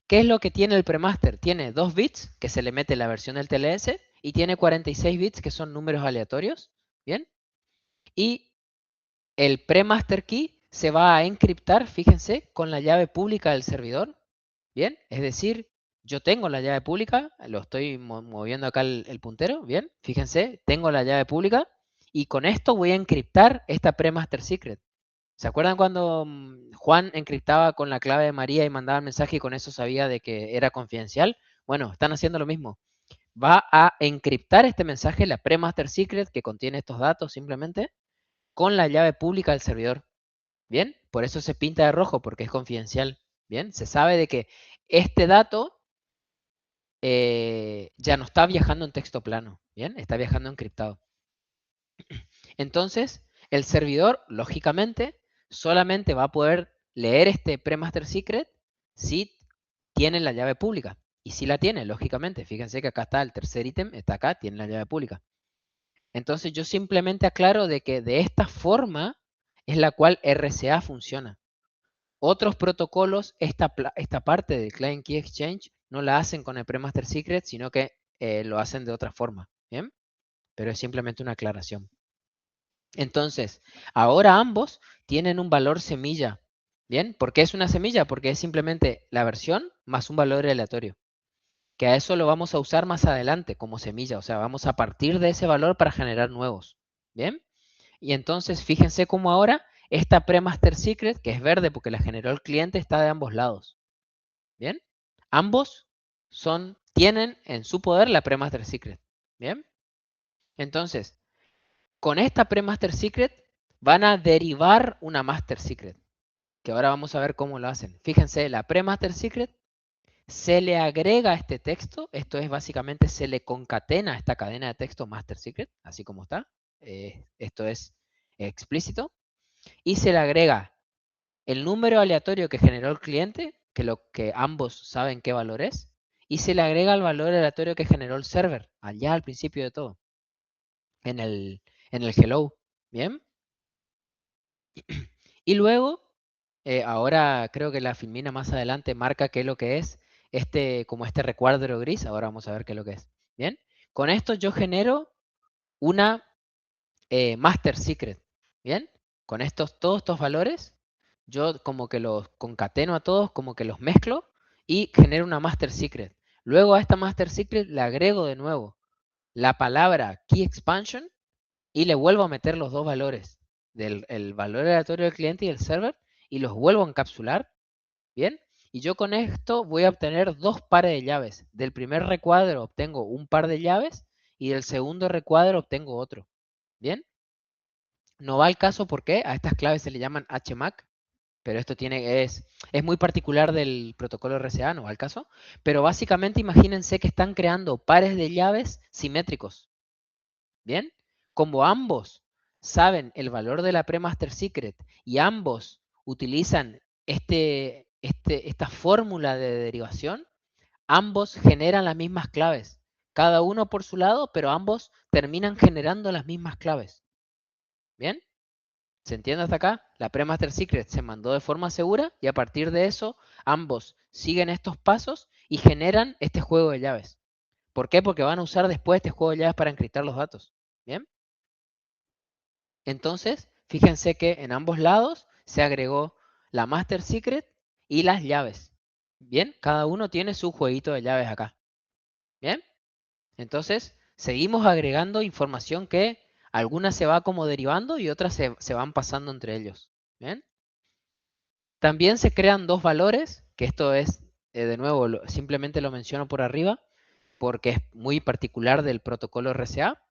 ¿Qué es lo que tiene el premaster? Tiene 2 bits, que se le mete la versión del TLS, y tiene 46 bits, que son números aleatorios. ¿Bien? Y el premaster key se va a encriptar, fíjense, con la llave pública del servidor. ¿Bien? Es decir, yo tengo la llave pública, lo estoy moviendo acá el puntero, ¿bien? Fíjense, tengo la llave pública y con esto voy a encriptar esta premaster secret. ¿Se acuerdan cuando Juan encriptaba con la clave de María y mandaba el mensaje y con eso sabía de que era confidencial? Bueno, están haciendo lo mismo. Va a encriptar este mensaje, la premaster secret, que contiene estos datos simplemente, con la llave pública del servidor. ¿Bien? Por eso se pinta de rojo, porque es confidencial. ¿Bien? Se sabe de que este dato ya no está viajando en texto plano. ¿Bien? Está viajando encriptado. Entonces, el servidor, lógicamente, solamente va a poder leer este premaster secret si tiene la llave pública. Y si la tiene, lógicamente. Fíjense que acá está el tercer ítem, está acá, tiene la llave pública. Entonces yo simplemente aclaro de que de esta forma es la cual RCA funciona. Otros protocolos, esta parte del Client Key Exchange, no la hacen con el premaster secret, sino que lo hacen de otra forma. ¿Bien? Pero es simplemente una aclaración. Entonces, ahora ambos tienen un valor semilla. ¿Bien? ¿Por qué es una semilla? Porque es simplemente la versión más un valor aleatorio. Que a eso lo vamos a usar más adelante como semilla. O sea, vamos a partir de ese valor para generar nuevos. ¿Bien? Y entonces, fíjense cómo ahora esta premaster secret, que es verde porque la generó el cliente, está de ambos lados. ¿Bien? Ambos tienen en su poder la premaster secret. ¿Bien? Entonces, con esta premaster secret van a derivar una master secret, que ahora vamos a ver cómo lo hacen. Fíjense, la premaster secret se le agrega este texto, esto es básicamente se le concatena esta cadena de texto master secret, así como está, esto es explícito, y se le agrega el número aleatorio que generó el cliente, que ambos saben qué valor es, y se le agrega el valor aleatorio que generó el server, allá al principio de todo, en el hello, ¿bien? Y luego, ahora creo que la filmina más adelante marca qué es lo que es como este recuadro gris, ahora vamos a ver qué es lo que es, ¿bien? Con esto yo genero una master secret, ¿bien? Con todos estos valores, yo como que los concateno a todos, como que los mezclo y genero una master secret. Luego a esta master secret le agrego de nuevo la palabra key expansion y le vuelvo a meter los dos valores, el valor aleatorio del cliente y el server, y los vuelvo a encapsular, ¿bien? Y yo con esto voy a obtener dos pares de llaves. Del primer recuadro obtengo un par de llaves y del segundo recuadro obtengo otro, ¿bien? No va al caso porque a estas claves se le llaman HMAC, pero esto es muy particular del protocolo RSA, no va al caso. Pero básicamente imagínense que están creando pares de llaves simétricos. ¿Bien? Como ambos saben el valor de la pre-master secret y ambos utilizan esta fórmula de derivación, ambos generan las mismas claves. Cada uno por su lado, pero ambos terminan generando las mismas claves. ¿Bien? ¿Se entiende hasta acá? La pre-master secret se mandó de forma segura y a partir de eso ambos siguen estos pasos y generan este juego de llaves. ¿Por qué? Porque van a usar después este juego de llaves para encriptar los datos. ¿Bien? Entonces, fíjense que en ambos lados se agregó la master secret y las llaves. Bien, cada uno tiene su jueguito de llaves acá. Bien, entonces seguimos agregando información que algunas se va como derivando y otras se van pasando entre ellos. Bien. También se crean dos valores, que esto es, de nuevo, simplemente lo menciono por arriba, porque es muy particular del protocolo RSA,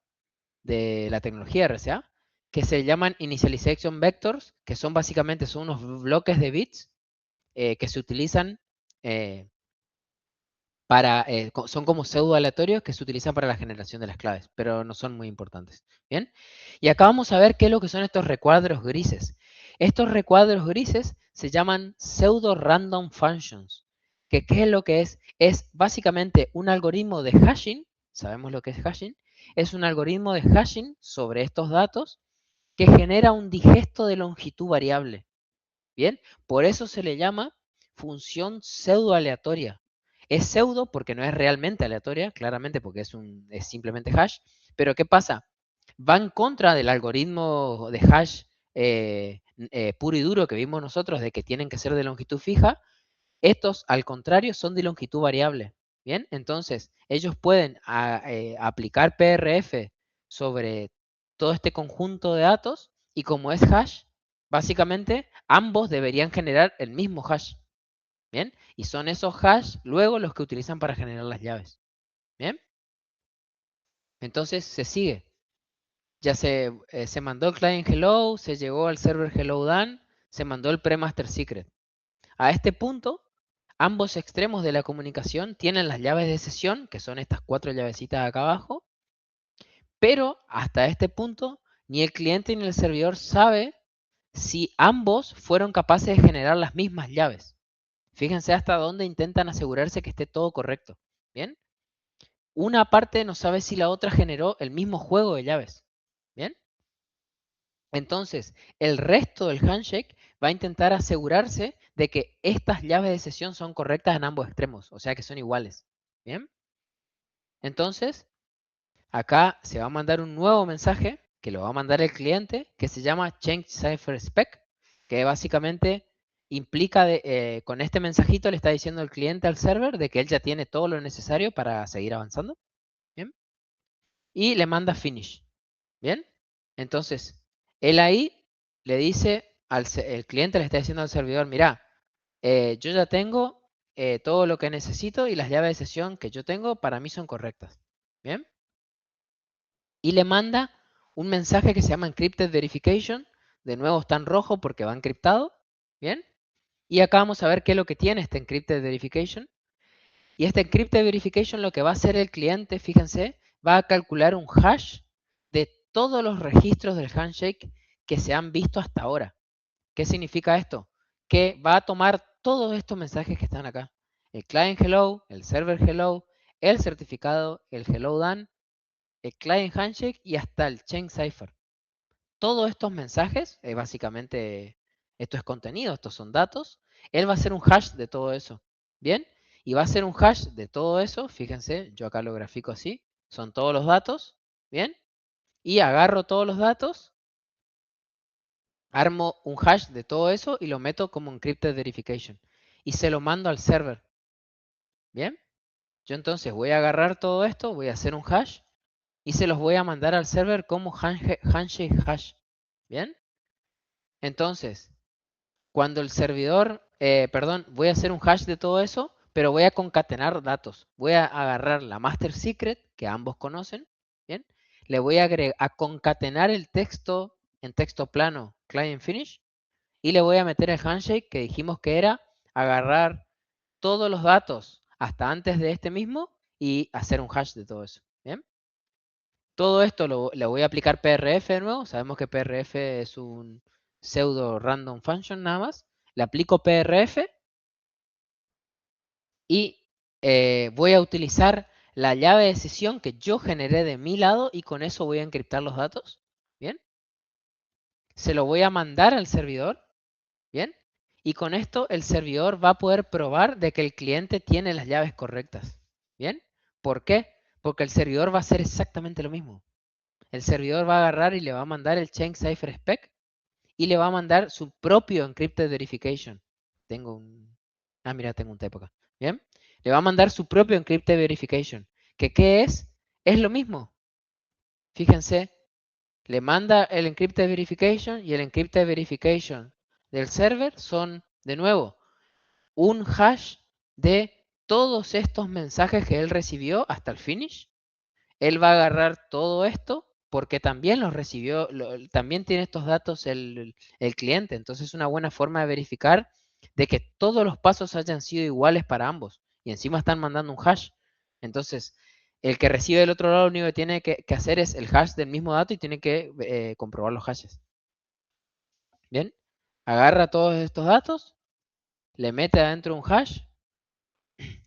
de la tecnología RSA, que se llaman initialization vectors, que son básicamente unos bloques de bits que se utilizan son como pseudo aleatorios que se utilizan para la generación de las claves, pero no son muy importantes. Bien, y acá vamos a ver qué es lo que son estos recuadros grises. Estos recuadros grises se llaman pseudo random functions, que ¿qué es lo que es? Es básicamente un algoritmo de hashing, sabemos lo que es hashing, es un algoritmo de hashing sobre estos datos que genera un digesto de longitud variable. Bien, por eso se le llama función pseudo aleatoria. Es pseudo porque no es realmente aleatoria, claramente porque es simplemente hash, pero ¿qué pasa? Va en contra del algoritmo de hash puro y duro que vimos nosotros de que tienen que ser de longitud fija. Estos, al contrario, son de longitud variable. Bien, entonces ellos pueden aplicar PRF sobre todo este conjunto de datos y como es hash, básicamente ambos deberían generar el mismo hash. Bien, y son esos hash luego los que utilizan para generar las llaves. Bien, entonces se sigue. Ya se mandó el client hello, se llegó al server hello done, se mandó el pre-master secret. A este punto, ambos extremos de la comunicación tienen las llaves de sesión, que son estas 4 llavecitas acá abajo, pero hasta este punto ni el cliente ni el servidor sabe si ambos fueron capaces de generar las mismas llaves. Fíjense hasta dónde intentan asegurarse que esté todo correcto. ¿Bien? Una parte no sabe si la otra generó el mismo juego de llaves. ¿Bien? Entonces, el resto del handshake va a intentar asegurarse de que estas llaves de sesión son correctas en ambos extremos, o sea que son iguales. ¿Bien? Entonces, acá se va a mandar un nuevo mensaje que lo va a mandar el cliente que se llama Change Cipher Spec, que básicamente implica, con este mensajito le está diciendo el cliente al server de que él ya tiene todo lo necesario para seguir avanzando. ¿Bien? Y le manda finish. ¿Bien? Entonces, él ahí le dice, el cliente le está diciendo al servidor, mira, yo ya tengo todo lo que necesito y las llaves de sesión que yo tengo para mí son correctas. ¿Bien? Y le manda un mensaje que se llama Encrypted Verification. De nuevo está en rojo porque va encriptado. ¿Bien? Y acá vamos a ver qué es lo que tiene este Encrypted Verification. Y este Encrypted Verification lo que va a hacer el cliente, fíjense, va a calcular un hash de todos los registros del handshake que se han visto hasta ahora. ¿Qué significa esto? Que va a tomar todos estos mensajes que están acá. El client hello, el server hello, el certificado, el hello done, el client handshake y hasta el chain cipher. Todos estos mensajes, básicamente esto es contenido, estos son datos. Él va a hacer un hash de todo eso. ¿Bien? Y va a hacer un hash de todo eso. Fíjense, yo acá lo grafico así. Son todos los datos. ¿Bien? Y agarro todos los datos, armo un hash de todo eso y lo meto como encrypted verification. Y se lo mando al server. ¿Bien? Yo entonces voy a agarrar todo esto, voy a hacer un hash y se los voy a mandar al server como handshake hash. ¿Bien? Entonces, cuando el servidor, voy a hacer un hash de todo eso, pero voy a concatenar datos. Voy a agarrar la master secret, que ambos conocen, ¿bien? Le voy a concatenar el texto en texto plano, client finish, y le voy a meter el handshake que dijimos que era agarrar todos los datos hasta antes de este mismo y hacer un hash de todo eso, ¿bien? Todo esto le voy a aplicar PRF de nuevo. Sabemos que PRF es un pseudo random function nada más. Le aplico PRF y voy a utilizar la llave de sesión que yo generé de mi lado y con eso voy a encriptar los datos. ¿Bien? Se lo voy a mandar al servidor. ¿Bien? Y con esto el servidor va a poder probar de que el cliente tiene las llaves correctas. ¿Bien? ¿Por qué? Porque el servidor va a hacer exactamente lo mismo. El servidor va a agarrar y le va a mandar el chain cipher spec y le va a mandar su propio encrypted verification. Tengo un typo acá. ¿Bien? Le va a mandar su propio encrypted verification. ¿Qué es? Es lo mismo. Fíjense, le manda el encrypted verification y el encrypted verification del server son, de nuevo, un hash de todos estos mensajes que él recibió hasta el finish. Él va a agarrar todo esto porque también los recibió, también tiene estos datos el cliente. Entonces es una buena forma de verificar de que todos los pasos hayan sido iguales para ambos. Y encima están mandando un hash. Entonces, el que recibe del otro lado lo único que tiene que hacer es el hash del mismo dato y tiene que comprobar los hashes. Bien, agarra todos estos datos, le mete adentro un hash,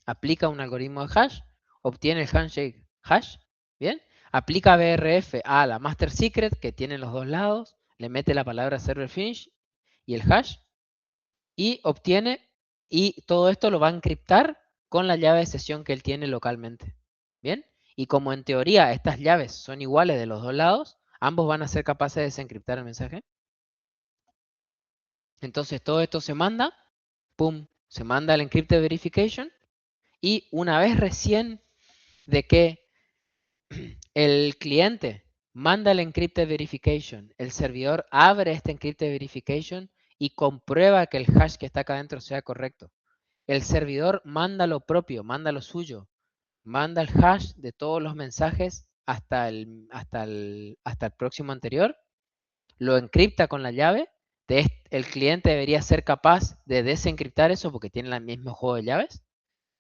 aplica un algoritmo de hash, obtiene el handshake hash. Bien, aplica BRF a la master secret que tiene los dos lados, le mete la palabra server finish y el hash y obtiene, y todo esto lo va a encriptar con la llave de sesión que él tiene localmente. Bien, y como en teoría estas llaves son iguales de los dos lados, ambos van a ser capaces de desencriptar el mensaje. Entonces todo esto se manda, pum, se manda el encrypted verification y una vez recién de que el cliente manda el encrypted verification, el servidor abre este encrypted verification y comprueba que el hash que está acá adentro sea correcto. El servidor manda lo propio, manda lo suyo, manda el hash de todos los mensajes hasta el próximo anterior, lo encripta con la llave. El cliente debería ser capaz de desencriptar eso porque tiene el mismo juego de llaves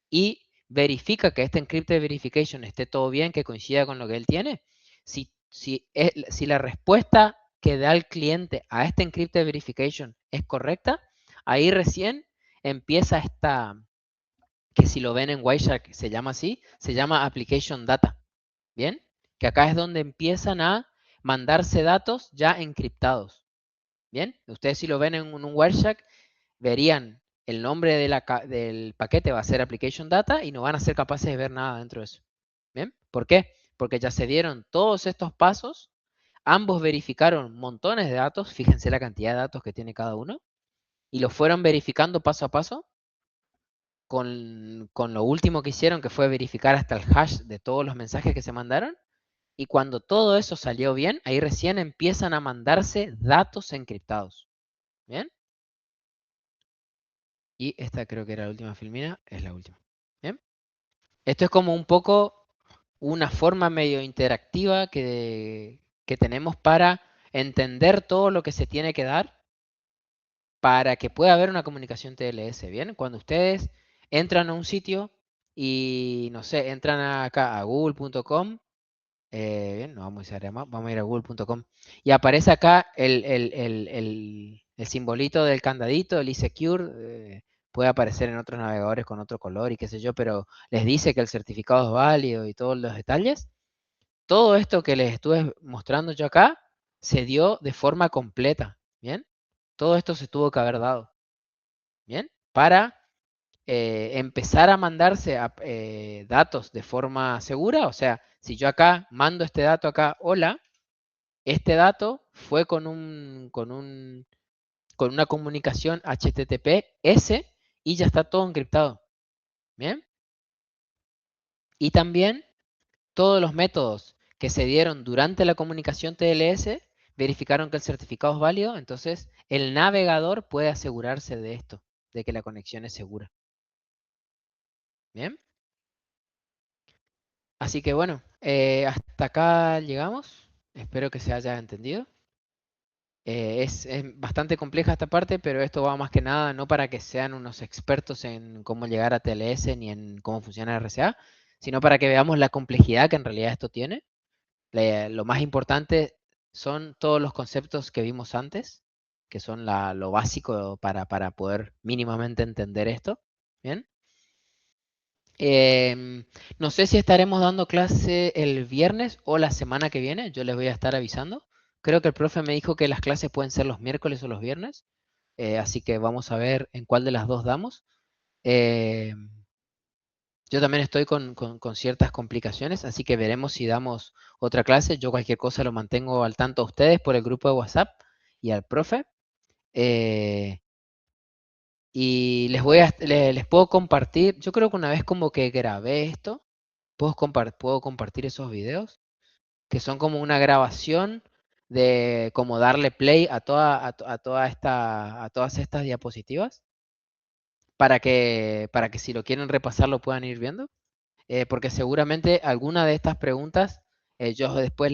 y verifica que este encrypted verification esté todo bien, que coincida con lo que él tiene. Si la respuesta que da el cliente a este encrypted verification es correcta, ahí recién empieza esta, que si lo ven en Wireshark se llama así, se llama application data. ¿Bien? Que acá es donde empiezan a mandarse datos ya encriptados. ¿Bien? Ustedes si lo ven en un Wireshark verían el nombre del paquete va a ser application data y no van a ser capaces de ver nada dentro de eso. ¿Bien? ¿Por qué? Porque ya se dieron todos estos pasos, ambos verificaron montones de datos, fíjense la cantidad de datos que tiene cada uno, y los fueron verificando paso a paso con lo último que hicieron, que fue verificar hasta el hash de todos los mensajes que se mandaron, y cuando todo eso salió bien, ahí recién empiezan a mandarse datos encriptados. ¿Bien? Y esta creo que era la última filmina, es la última. ¿Bien? Esto es como un poco una forma medio interactiva que tenemos para entender todo lo que se tiene que dar para que pueda haber una comunicación TLS. ¿Bien? Cuando ustedes entran a un sitio y no sé, entran acá a google.com. Bien, no vamos a ir vamos a ir a google.com y aparece acá el simbolito del candadito, el eSecure. Puede aparecer en otros navegadores con otro color y qué sé yo, pero les dice que el certificado es válido y todos los detalles. Todo esto que les estuve mostrando yo acá se dio de forma completa, ¿bien? Todo esto se tuvo que haber dado, ¿bien? Para empezar a mandarse datos de forma segura. O sea, si yo acá mando este dato acá, hola, este dato fue con una comunicación HTTPS y ya está todo encriptado. ¿Bien? Y también todos los métodos que se dieron durante la comunicación TLS verificaron que el certificado es válido, entonces el navegador puede asegurarse de esto, de que la conexión es segura. ¿Bien? Así que bueno, hasta acá llegamos. Espero que se haya entendido. Es bastante compleja esta parte, pero esto va más que nada no para que sean unos expertos en cómo llegar a TLS ni en cómo funciona RCA, sino para que veamos la complejidad que en realidad esto tiene. Lo más importante son todos los conceptos que vimos antes, que son lo básico para poder mínimamente entender esto. ¿Bien? No sé si estaremos dando clase el viernes o la semana que viene, yo les voy a estar avisando. Creo que el profe me dijo que las clases pueden ser los miércoles o los viernes, así que vamos a ver en cuál de las dos damos. Eh, yo también estoy con ciertas complicaciones, así que veremos si damos otra clase. Yo cualquier cosa lo mantengo al tanto a ustedes por el grupo de WhatsApp y al profe. Eh, y les puedo compartir, yo creo que una vez como que grabé esto, puedo compartir esos videos, que son como una grabación de cómo darle play a todas estas diapositivas, para que si lo quieren repasar lo puedan ir viendo, porque seguramente alguna de estas preguntas yo después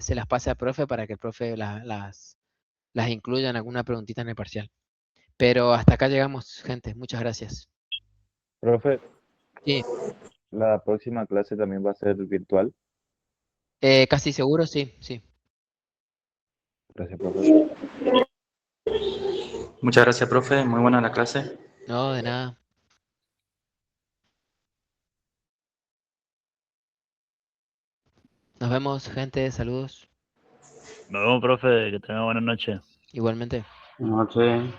se las pase al profe para que el profe las incluya en alguna preguntita en el parcial. Pero hasta acá llegamos, gente. Muchas gracias. Profe, Sí, la próxima clase también va a ser virtual. casi seguro, sí, sí. Gracias, profe. Muchas gracias, profe. Muy buena la clase. No, de nada. Nos vemos, gente. Saludos. Nos vemos, profe, que tenga buena noche. Igualmente. Noche.